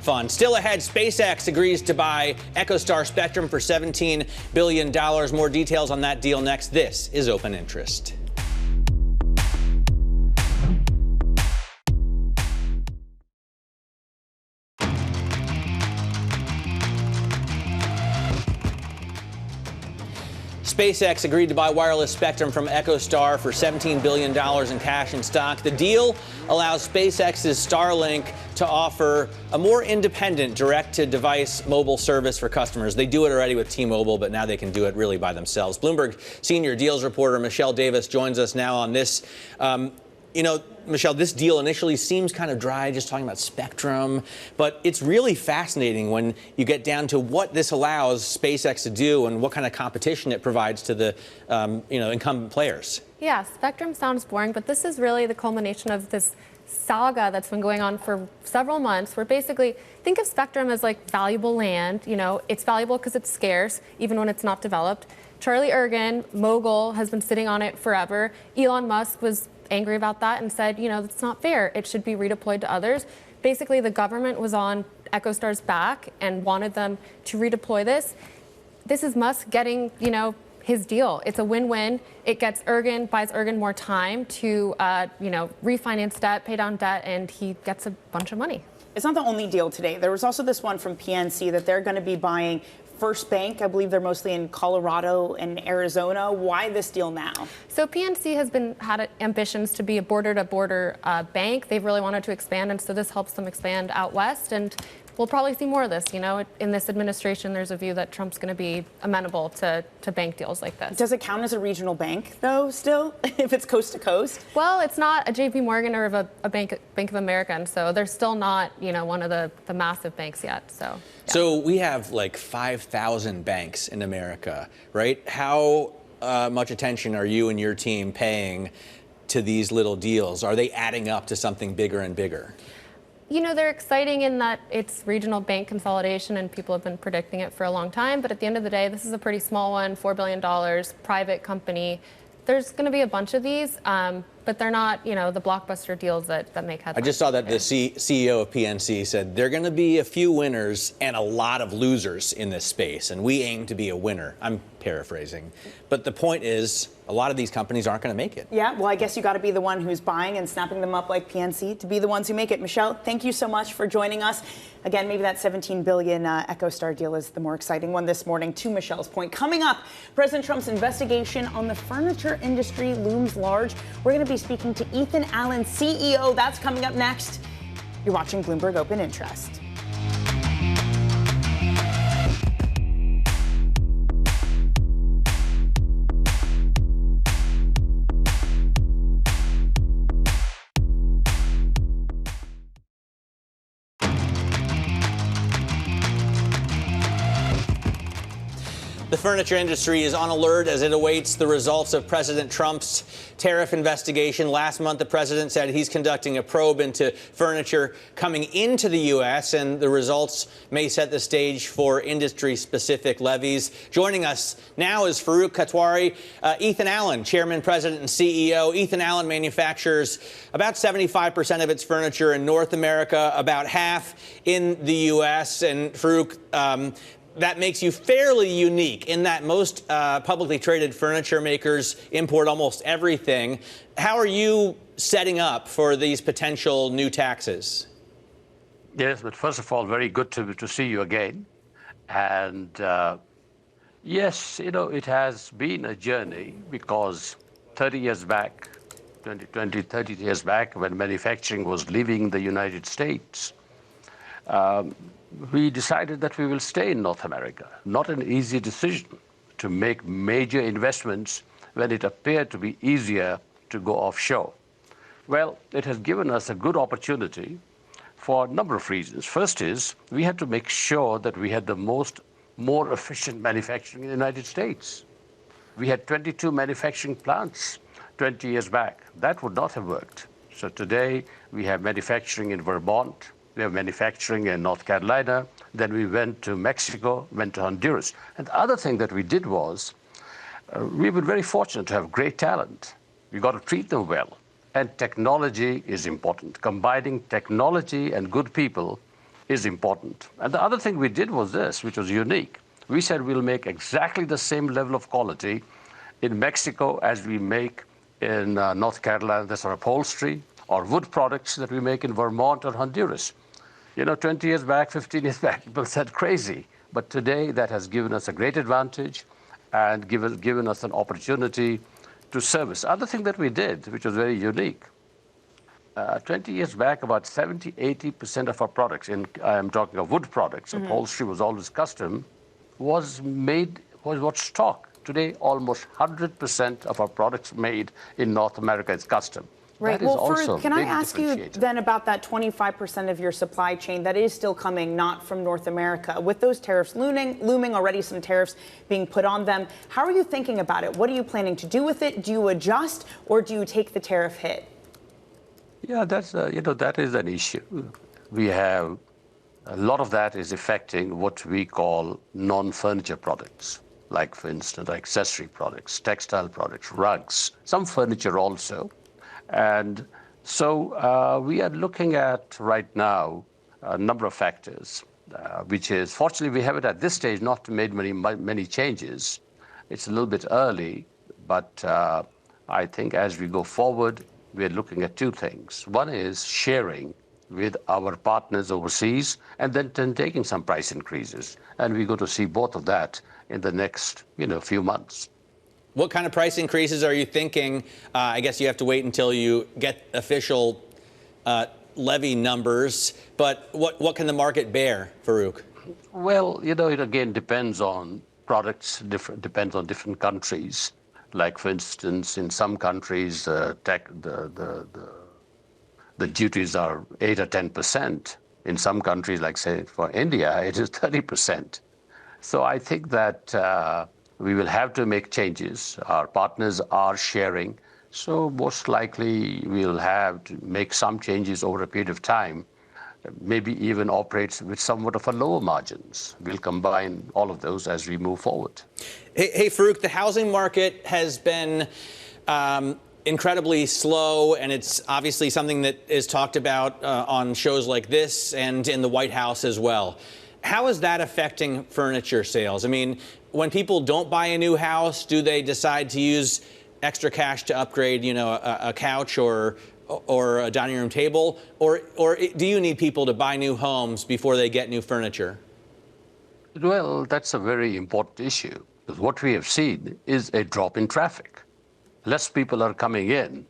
fund. Still ahead, SpaceX agrees to buy EchoStar spectrum for $17 billion. More details on that deal next. This is Open Interest. SpaceX agreed to buy wireless spectrum from EchoStar for $17 billion in cash and stock. The deal allows SpaceX's Starlink to offer a more independent direct-to-device mobile service for customers. They do it already with T-Mobile, but now they can do it really by themselves. Bloomberg senior deals reporter Michelle Davis joins us now on this. you know, Michelle, this deal initially seems kind of dry, just talking about spectrum, but it's really fascinating when you get down to what this allows SpaceX to do and what kind of competition it provides to the, incumbent players. Yeah, spectrum sounds boring, but this is really the culmination of this saga that's been going on for several months, where basically think of spectrum as like valuable land. You know, it's valuable because it's scarce, even when it's not developed. Charlie Ergen, mogul, has been sitting on it forever. Elon Musk was angry about that and said, you know, that's not fair. It should be redeployed to others. Basically, the government was on EchoStar's back and wanted them to redeploy this. This is Musk getting, you know, his deal. It's a win-win. It gets Ergen, buys Ergen more time to, refinance debt, pay down debt, and he gets a bunch of money. It's not the only deal today. There was also this one from PNC that they're going to be buying First Bank. I believe they're mostly in Colorado and Arizona. Why this deal now? So PNC has had ambitions to be a border-to-border bank. They've really wanted to expand, and so this helps them expand out west. And we'll probably see more of this. You know, in this administration, there's a view that Trump's going to be amenable to bank deals like this. Does it count as a regional bank, though, still, if it's coast to coast? Well, it's not a JP Morgan or a Bank of America, and so they're still not, you know, one of the massive banks yet. So. Yeah. So we have like 5,000 banks in America, right? How much attention are you and your team paying to these little deals? Are they adding up to something bigger and bigger? You know, they're exciting in that it's regional bank consolidation and people have been predicting it for a long time. But at the end of the day, this is a pretty small one, $4 billion, private company. There's going to be a bunch of these, but they're not, you know, the blockbuster deals that make headlines. I just saw that the CEO of PNC said there are going to be a few winners and a lot of losers in this space, and we aim to be a winner. I'm paraphrasing. But the point is, a lot of these companies aren't going to make it. Yeah, well, I guess you got to be the one who's buying and snapping them up like PNC to be the ones who make it. Michelle, thank you so much for joining us. Again, maybe that $17 billion EchoStar deal is the more exciting one this morning, to Michelle's point. Coming up, President Trump's investigation on the furniture industry looms large. We're going to be speaking to Ethan Allen, CEO. That's coming up next. You're watching Bloomberg Open Interest. The furniture industry is on alert as it awaits the results of President Trump's tariff investigation. Last month, the president said he's conducting a probe into furniture coming into the U.S., and the results may set the stage for industry-specific levies. Joining us now is Farooq Kathwari. Ethan Allen, chairman, president, and CEO. Ethan Allen manufactures about 75% of its furniture in North America, about half in the U.S. And Farooq, that makes you fairly unique in that most publicly traded furniture makers import almost everything. How are you setting up for these potential new taxes? Yes, but first of all, very good to see you again. And yes, you know, it has been a journey because 30 years back, 30 years back, when manufacturing was leaving the United States, we decided that we will stay in North America. Not an easy decision to make major investments when it appeared to be easier to go offshore. Well, it has given us a good opportunity for a number of reasons. First is we had to make sure that we had the more efficient manufacturing in the United States. We had 22 manufacturing plants 20 years back. That would not have worked. So today we have manufacturing in Vermont. We have manufacturing in North Carolina. Then we went to Mexico, went to Honduras. And the other thing that we did was we've been very fortunate to have great talent. We've got to treat them well. And technology is important. Combining technology and good people is important. And the other thing we did was this, which was unique. We said we'll make exactly the same level of quality in Mexico as we make in North Carolina. That's our upholstery or wood products that we make in Vermont or Honduras. You know, 20 years back, 15 years back, people said crazy. But today, that has given us a great advantage and given us an opportunity to service. Other thing that we did, which was very unique, 20 years back, about 70, 80% of our products, I'm talking of wood products, upholstery was always custom, was what stock. Today, almost 100% of our products made in North America is custom. Right. That Well, is also Farooq, can a I big ask you differentiator. then about that 25% of your supply chain that is still coming not from North America? With those tariffs looming already, some tariffs being put on them, how are you thinking about it? What are you planning to do with it? Do you adjust or do you take the tariff hit? Yeah, that's that is an issue. We have a lot of that is affecting what we call non-furniture products, like, for instance, accessory products, textile products, rugs, some furniture also. And so we are looking at right now a number of factors, which is, fortunately, we haven't at this stage not made many changes. It's a little bit early, but I think as we go forward, we're looking at two things. One is sharing with our partners overseas, and then taking some price increases. And we're going to see both of that in the next few months. What kind of price increases are you thinking? I guess you have to wait until you get official levy numbers, but what can the market bear, Farooq? Well, it again depends on products, depends on different countries. Like, for instance, in some countries, the duties are 8 or 10%. In some countries, like, say, for India, it is 30%. So I think that we will have to make changes. Our partners are sharing. So most likely we'll have to make some changes over a period of time, maybe even operate with somewhat of a lower margins. We'll combine all of those as we move forward. Hey, Farooq, the housing market has been incredibly slow, and it's obviously something that is talked about on shows like this and in the White House as well. How is that affecting furniture sales? I mean, when people don't buy a new house, do they decide to use extra cash to upgrade, a couch or a dining room table? Or do you need people to buy new homes before they get new furniture? Well, that's a very important issue, because what we have seen is a drop in traffic. Less people are coming in.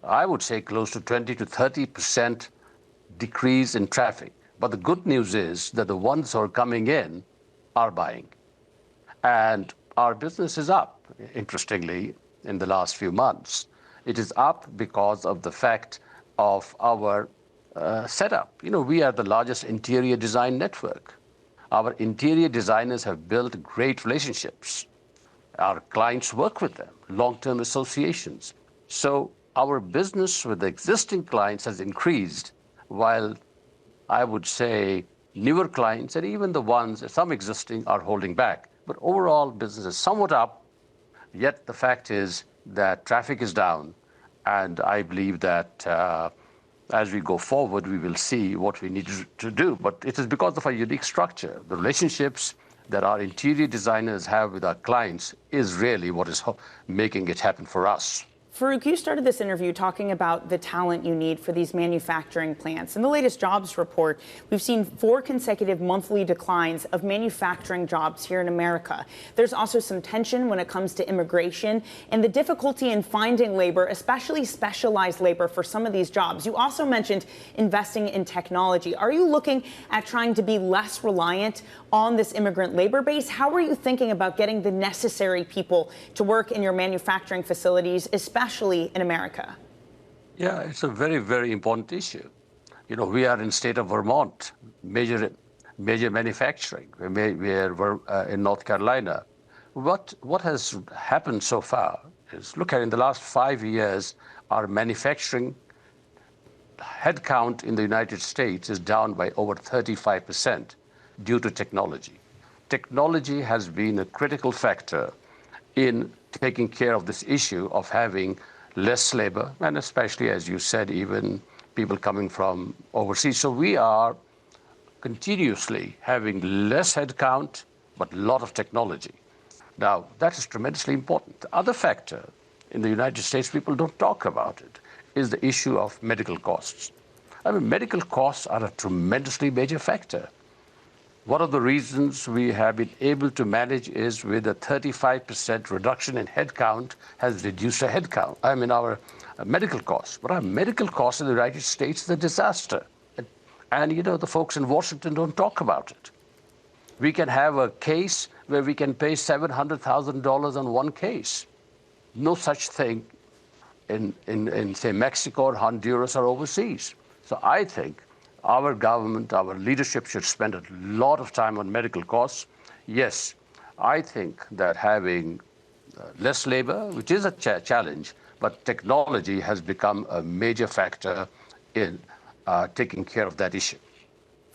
I would say close to 20 to 30% decrease in traffic. But the good news is that the ones who are coming in are buying. And our business is up, interestingly, in the last few months. It is up because of the fact of our setup. We are the largest interior design network. Our interior designers have built great relationships. Our clients work with them, long-term associations. So our business with the existing clients has increased, while I would say newer clients and even the ones, some existing, are holding back. But overall, business is somewhat up, yet the fact is that traffic is down. And I believe that as we go forward, we will see what we need to do. But it is because of our unique structure. The relationships that our interior designers have with our clients is really what is making it happen for us. Farooq, you started this interview talking about the talent you need for these manufacturing plants. In the latest jobs report, we've seen 4 consecutive monthly declines of manufacturing jobs here in America. There's also some tension when it comes to immigration and the difficulty in finding labor, especially specialized labor for some of these jobs. You also mentioned investing in technology. Are you looking at trying to be less reliant on this immigrant labor base? How are you thinking about getting the necessary people to work in your manufacturing facilities, especially in America? Yeah, it's a very, very important issue. We are in state of Vermont, major manufacturing. We're in North Carolina. What has happened so far is, look at in the last 5 years, our manufacturing headcount in the United States is down by over 35% due to technology. Technology has been a critical factor in taking care of this issue of having less labor, and especially, as you said, even people coming from overseas. So we are continuously having less headcount, but a lot of technology. Now, that is tremendously important. The other factor in the United States, people don't talk about it, is the issue of medical costs. I mean, medical costs are a tremendously major factor. One of the reasons we have been able to manage is with a 35% reduction in headcount has reduced our medical costs. But our medical costs in the United States is a disaster. And the folks in Washington don't talk about it. We can have a case where we can pay $700,000 on one case. No such thing in say, Mexico or Honduras or overseas. So I think our government, our leadership should spend a lot of time on medical costs. Yes, I think that having less labor, which is a challenge, but technology has become a major factor in taking care of that issue.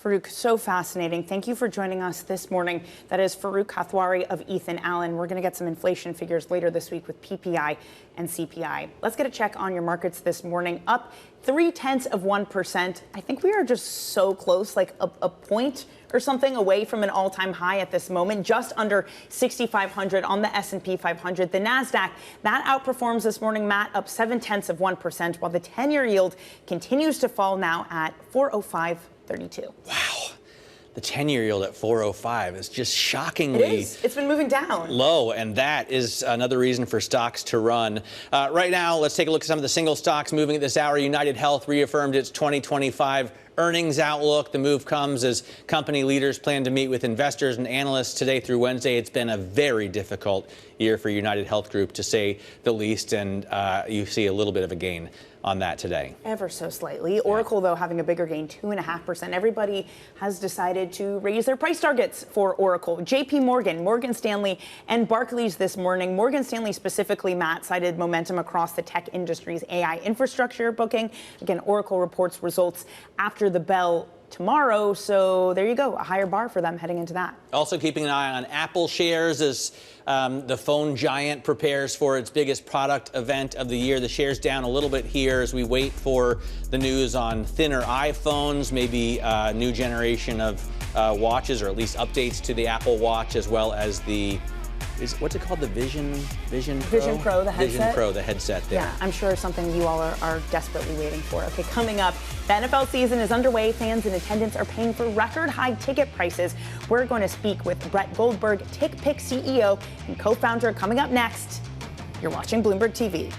Farooq, so fascinating. Thank you for joining us this morning. That is Farooq Kathwari of Ethan Allen. We're going to get some inflation figures later this week with PPI and CPI. Let's get a check on your markets this morning. Up 0.3%. I think we are just so close, like a point or something away from an all-time high at this moment, just under 6,500 on the S&P 500. The NASDAQ, that outperforms this morning, Matt, up 0.7%, while the 10-year yield continues to fall now at 405.32. Wow. The 10-year yield at 405 is just shockingly It is. It's been moving down. low, and that is another reason for stocks to run. Right now, let's take a look at some of the single stocks moving at this hour. United Health reaffirmed its 2025 earnings outlook. The move comes as company leaders plan to meet with investors and analysts today through Wednesday. It's been a very difficult year for United Health Group, to say the least, and you see a little bit of a gain on that today. Ever so slightly. Oracle, though, having a bigger gain, 2.5%. Everybody has decided to raise their price targets for Oracle. JP Morgan, Morgan Stanley, and Barclays this morning. Morgan Stanley specifically, Matt, cited momentum across the tech industry's AI infrastructure booking. Again, Oracle reports results after the bell tomorrow, so there you go, a higher bar for them heading into that. Also keeping an eye on Apple shares as the phone giant prepares for its biggest product event of the year. The shares down a little bit here as we wait for the news on thinner iPhones, maybe a new generation of watches, or at least updates to the Apple Watch, as well as the what's it called? The Vision Pro, the headset? Vision Pro, the headset there. Yeah, I'm sure something you all are desperately waiting for. Okay, coming up, the NFL season is underway. Fans in attendance are paying for record high ticket prices. We're going to speak with Brett Goldberg, TickPick CEO and co-founder, coming up next. You're watching Bloomberg TV.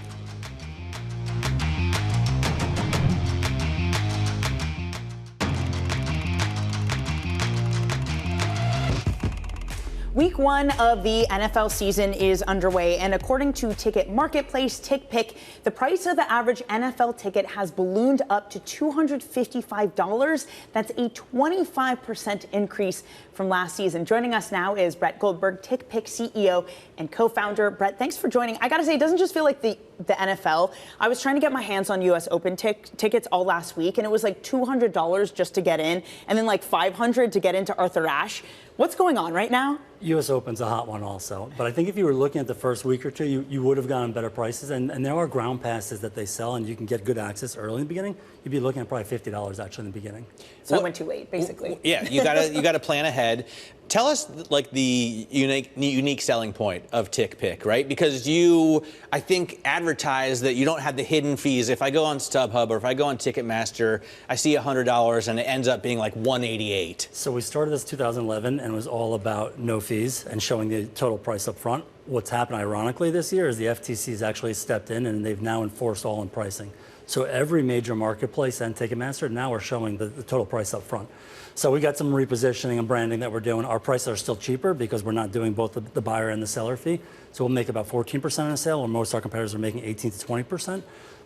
Week one of the NFL season is underway, and according to ticket marketplace TickPick, the price of the average NFL ticket has ballooned up to $255. That's a 25% increase from last season. Joining us now is Brett Goldberg, TickPick CEO and co-founder. Brett, thanks for joining. I got to say, it doesn't just feel like the NFL. I was trying to get my hands on U.S. Open tickets all last week, and it was like $200 just to get in, and then like $500 to get into Arthur Ashe. What's going on right now? U.S. Open's a hot one also. But I think if you were looking at the first week or two, you would have gotten better prices. And there are ground passes that they sell, and you can get good access early in the beginning. You'd be looking at probably $50 actually in the beginning. So I went too late, basically. Yeah, you gotta plan ahead. Tell us like the unique selling point of TickPick, right? Because you, I think, advertise that you don't have the hidden fees. If I go on StubHub or if I go on Ticketmaster, I see $100 and it ends up being like $188. So we started this 2011 and it was all about no fees and showing the total price up front. What's happened ironically this year is the FTC has actually stepped in and they've now enforced all-in pricing. So every major marketplace and Ticketmaster now are showing the total price up front. So we got some repositioning and branding that we're doing. Our prices are still cheaper because we're not doing both the buyer and the seller fee. So we'll make about 14% on a sale, where most of our competitors are making 18 to 20%.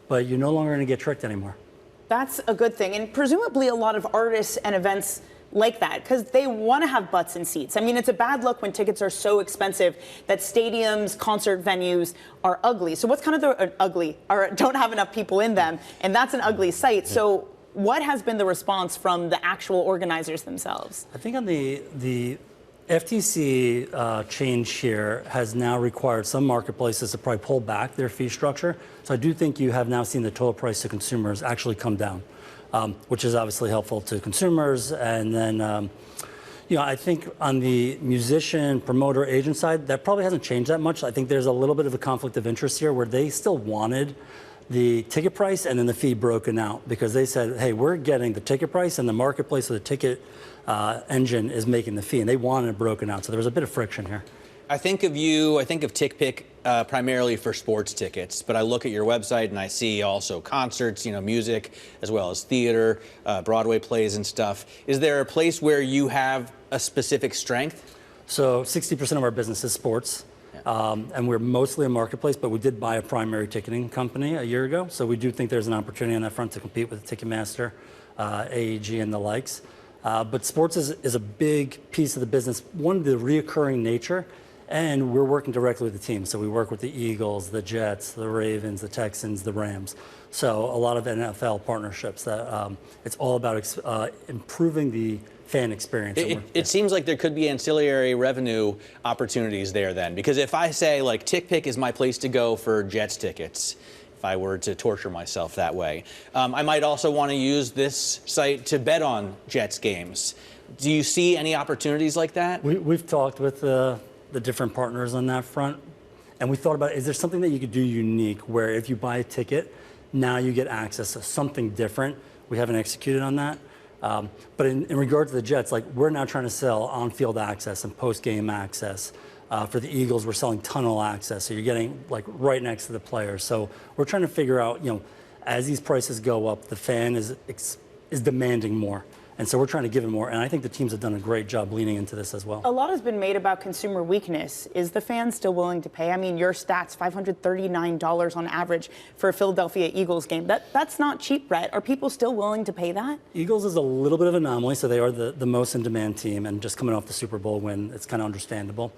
But you're no longer going to get tricked anymore. That's a good thing. And presumably a lot of artists and events like that, because they want to have butts in seats. I mean, it's a bad look when tickets are so expensive that stadiums, concert venues are ugly. So what's kind of the ugly, or don't have enough people in them, and that's an ugly sight. So what has been the response from the actual organizers themselves? I think on the FTC change here has now required some marketplaces to probably pull back their fee structure. So I do think you have now seen the total price to consumers actually come down, which is obviously helpful to consumers. And then, I think on the musician, promoter, agent side, that probably hasn't changed that much. I think there's a little bit of a conflict of interest here where they still wanted the ticket price and then the fee broken out, because they said, hey, we're getting the ticket price and the marketplace of the ticket engine is making the fee, and they wanted it broken out. So there was a bit of friction here. I think of TickPick primarily for sports tickets, but I look at your website and I see also concerts, music, as well as theater, Broadway plays and stuff. Is there a place where you have a specific strength? So 60% of our business is sports. And we're mostly a marketplace, but we did buy a primary ticketing company a year ago. So we do think there's an opportunity on that front to compete with Ticketmaster, AEG, and the likes. But sports is a big piece of the business. One, the reoccurring nature, and we're working directly with the team. So we work with the Eagles, the Jets, the Ravens, the Texans, the Rams. So a lot of NFL partnerships that it's all about improving the fan experience. It seems like there could be ancillary revenue opportunities there then, because if I say like TickPick is my place to go for Jets tickets, if I were to torture myself that way, I might also want to use this site to bet on Jets games. Do you see any opportunities like that? We've talked with the different partners on that front, and we thought about, is there something that you could do unique where if you buy a ticket, now you get access to something different? We haven't executed on that. But in regard to the Jets, like we're now trying to sell on-field access and post-game access. For the Eagles, we're selling tunnel access, so you're getting like right next to the players. So we're trying to figure out, as these prices go up, the fan is demanding more. And so we're trying to give it more. And I think the teams have done a great job leaning into this as well. A lot has been made about consumer weakness. Is the fan still willing to pay? I mean, your stats, $539 on average for a Philadelphia Eagles game. That's not cheap, Brett. Are people still willing to pay that? Eagles is a little bit of an anomaly, so they are the most in-demand team. And just coming off the Super Bowl win, it's kind of understandable.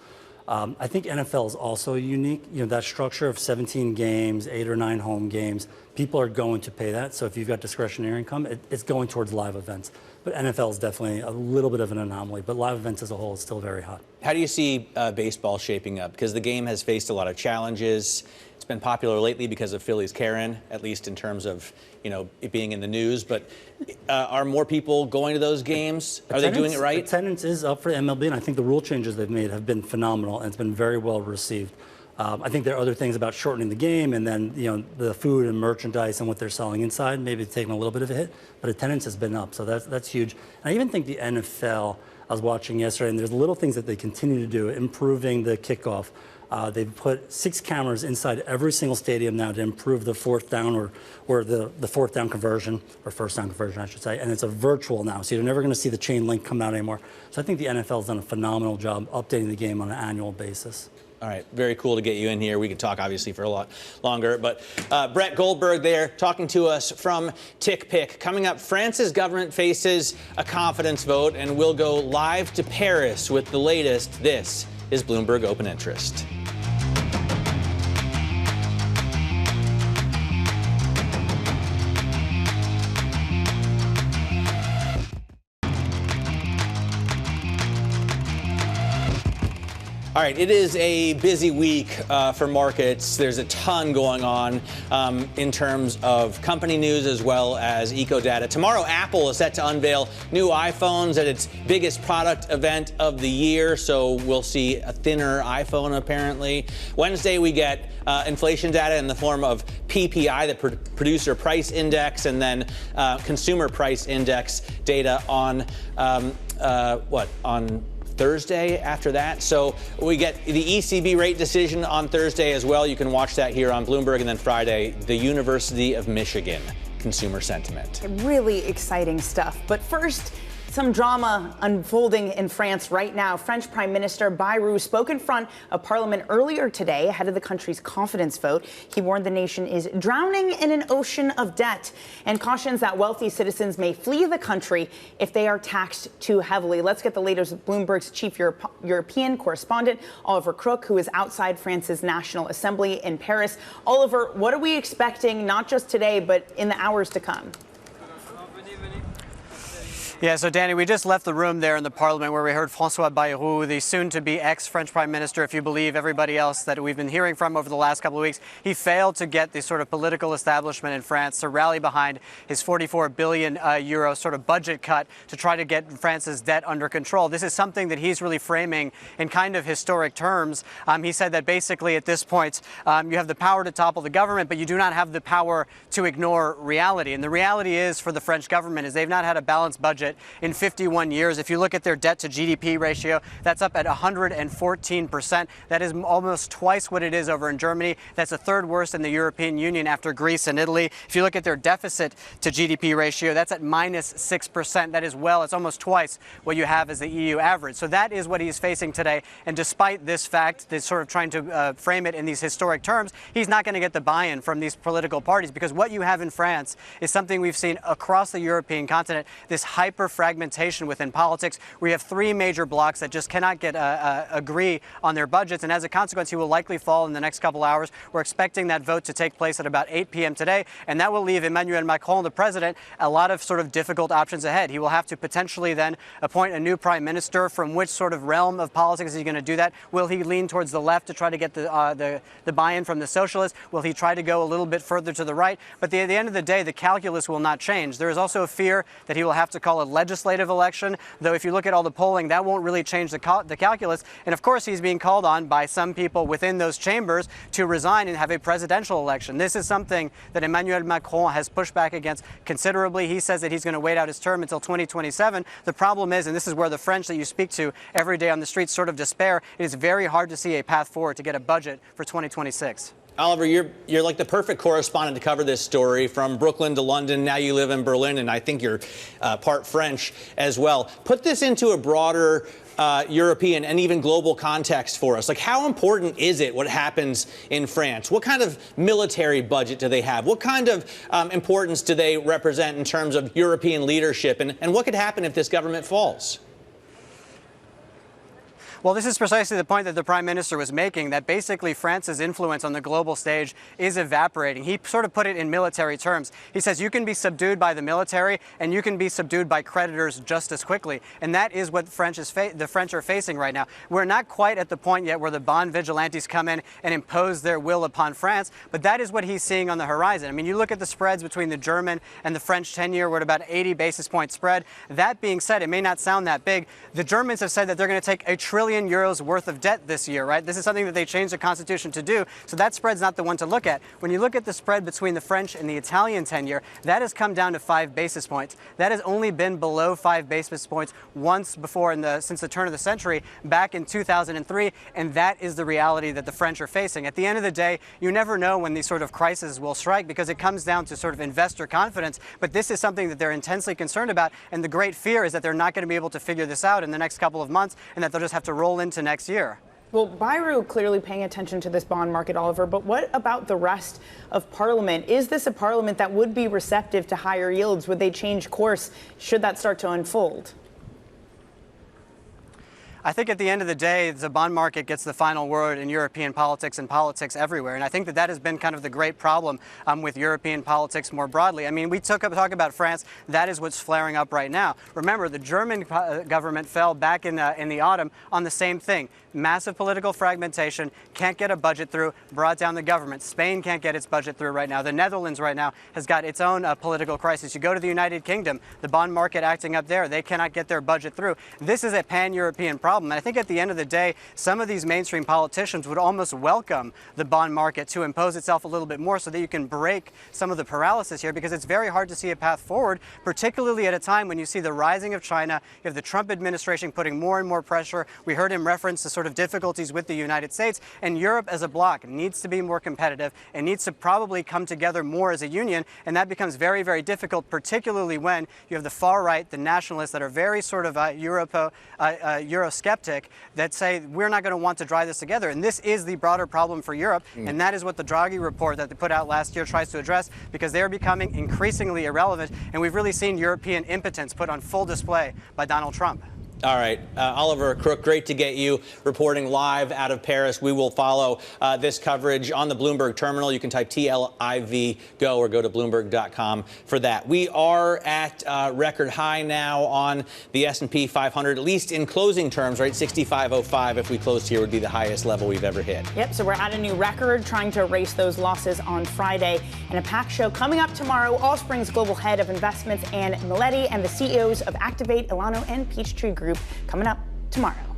I think NFL is also unique. That structure of 17 games, 8 or 9 home games, people are going to pay that. So if you've got discretionary income, it's going towards live events. But NFL is definitely a little bit of an anomaly. But live events as a whole is still very hot. How do you see baseball shaping up? Because the game has faced a lot of challenges. It's been popular lately because of Philly's Karen, at least in terms of it being in the news. But are more people going to those games? Are they doing it right? Attendance is up for MLB, and I think the rule changes they've made have been phenomenal, and it's been very well received. I think there are other things about shortening the game, and then the food and merchandise and what they're selling inside maybe taking a little bit of a hit. But attendance has been up, so that's huge. And I even think the NFL. I was watching yesterday, and there's little things that they continue to do, improving the kickoff. They've put 6 cameras inside every single stadium now to improve the fourth down or the fourth down conversion, or first down conversion, I should say. And it's a virtual now, so you're never going to see the chain link come out anymore. So I think the NFL has done a phenomenal job updating the game on an annual basis. All right, very cool to get you in here. We could talk, obviously, for a lot longer. But Brett Goldberg there talking to us from TickPick. Coming up, France's government faces a confidence vote, and we'll go live to Paris with the latest. This is Bloomberg Open Interest. All right, it is a busy week for markets. There's a ton going on in terms of company news as well as eco data. Tomorrow, Apple is set to unveil new iPhones at its biggest product event of the year, so we'll see a thinner iPhone apparently. Wednesday, we get inflation data in the form of PPI, the producer price index, and then consumer price index data on on Thursday after that. So we get the ECB rate decision on Thursday as well. You can watch that here on Bloomberg. And then Friday, the University of Michigan consumer sentiment. Really exciting stuff. But first, some drama unfolding in France right now. French Prime Minister Bayrou spoke in front of Parliament earlier today ahead of the country's confidence vote. He warned the nation is drowning in an ocean of debt and cautions that wealthy citizens may flee the country if they are taxed too heavily. Let's get the latest with Bloomberg's chief European correspondent, Oliver Crook, who is outside France's National Assembly in Paris. Oliver, what are we expecting, not just today, but in the hours to come? Yeah, so Dani, we just left the room there in the Parliament where we heard François Bayrou, the soon-to-be ex-French Prime Minister, if you believe everybody else that we've been hearing from over the last couple of weeks. He failed to get the sort of political establishment in France to rally behind his 44 billion euro sort of budget cut to try to get France's debt under control. This is something that he's really framing in kind of historic terms. He said that basically at this point, you have the power to topple the government, but you do not have the power to ignore reality. And the reality is for the French government is they've not had a balanced budget deficit in 51 years. If you look at their debt to GDP ratio, that's up at 114%. That is almost twice what it is over in Germany. That's the third worst in the European Union after Greece and Italy. If you look at their deficit to GDP ratio, that's at minus 6%. That is it's almost twice what you have as the EU average. So that is what he's facing today. And despite this fact, this sort of trying to frame it in these historic terms, he's not going to get the buy-in from these political parties, because what you have in France is something we've seen across the European continent, this hyper-fragmentation within politics. We have three major blocs that just cannot agree on their budgets, and as a consequence, he will likely fall in the next couple hours. We're expecting that vote to take place at about 8 p.m. today, and that will leave Emmanuel Macron, the president, a lot of sort of difficult options ahead. He will have to potentially then appoint a new prime minister. From which sort of realm of politics is he going to do that? Will he lean towards the left to try to get the buy-in from the socialists? Will he try to go a little bit further to the right? But at the end of the day, the calculus will not change. There is also a fear that he will have to call a legislative election, though if you look at all the polling, that won't really change the calculus. And of course, he's being called on by some people within those chambers to resign and have a presidential election. This is something that Emmanuel Macron has pushed back against considerably. He says that he's going to wait out his term until 2027. The problem is, and this is where the French that you speak to every day on the streets sort of despair, it is very hard to see a path forward to get a budget for 2026. Oliver, you're like the perfect correspondent to cover this story. From Brooklyn to London, now you live in Berlin, and I think you're part French as well. Put this into a broader European and even global context for us. Like, how important is it what happens in France? What kind of military budget do they have? What kind of importance do they represent in terms of European leadership? And what could happen if this government falls? Well, this is precisely the point that the Prime Minister was making, that basically France's influence on the global stage is evaporating. He sort of put it in military terms. He says you can be subdued by the military and you can be subdued by creditors just as quickly. And that is what the French are facing right now. We're not quite at the point yet where the bond vigilantes come in and impose their will upon France, but that is what he's seeing on the horizon. I mean, you look at the spreads between the German and the French 10-year, we're at about 80 basis point spread. That being said, it may not sound that big. The Germans have said that they're going to take €1 trillion worth of debt this year, right? This is something that they changed the constitution to do. So that spread's not the one to look at. When you look at the spread between the French and the Italian 10-year, that has come down to 5 basis points. That has only been below 5 basis points once before since the turn of the century, back in 2003. And that is the reality that the French are facing. At the end of the day, you never know when these sort of crises will strike, because it comes down to sort of investor confidence. But this is something that they're intensely concerned about. And the great fear is that they're not going to be able to figure this out in the next couple of months, and that they'll just have to roll into next year. Well, Bayrou clearly paying attention to this bond market, Oliver, but what about the rest of Parliament? Is this a Parliament that would be receptive to higher yields? Would they change course should that start to unfold? I think at the end of the day, the bond market gets the final word in European politics and politics everywhere. And I think that has been kind of the great problem with European politics more broadly. I mean, we talk about France. That is what's flaring up right now. Remember, the German government fell back in the autumn on the same thing. Massive political fragmentation, can't get a budget through, brought down the government. Spain can't get its budget through right now. The Netherlands right now has got its own political crisis. You go to the United Kingdom, the bond market acting up there, they cannot get their budget through. This is a pan-European problem. And I think at the end of the day, some of these mainstream politicians would almost welcome the bond market to impose itself a little bit more so that you can break some of the paralysis here, because it's very hard to see a path forward, particularly at a time when you see the rising of China, you have the Trump administration putting more and more pressure. We heard him reference the sort of difficulties with the United States, and Europe as a bloc needs to be more competitive and needs to probably come together more as a union, and that becomes very, very difficult, particularly when you have the far right, the nationalists that are very sort of Eurosceptic, that say we're not going to want to drive this together. And this is the broader problem for Europe, and that is what the Draghi report that they put out last year tries to address, because they are becoming increasingly irrelevant, and we've really seen European impotence put on full display by Donald Trump. All right. Oliver Crook, great to get you reporting live out of Paris. We will follow this coverage on the Bloomberg terminal. You can type TLIV GO or go to Bloomberg.com for that. We are at record high now on the S&P 500, at least in closing terms, right? 65.05 if we closed here would be the highest level we've ever hit. Yep, so we're at a new record, trying to erase those losses on Friday. And a packed show coming up tomorrow. Allspring's global head of investments, Ann Miletti, and the CEOs of Activate, Elano, and Peachtree Group coming up tomorrow.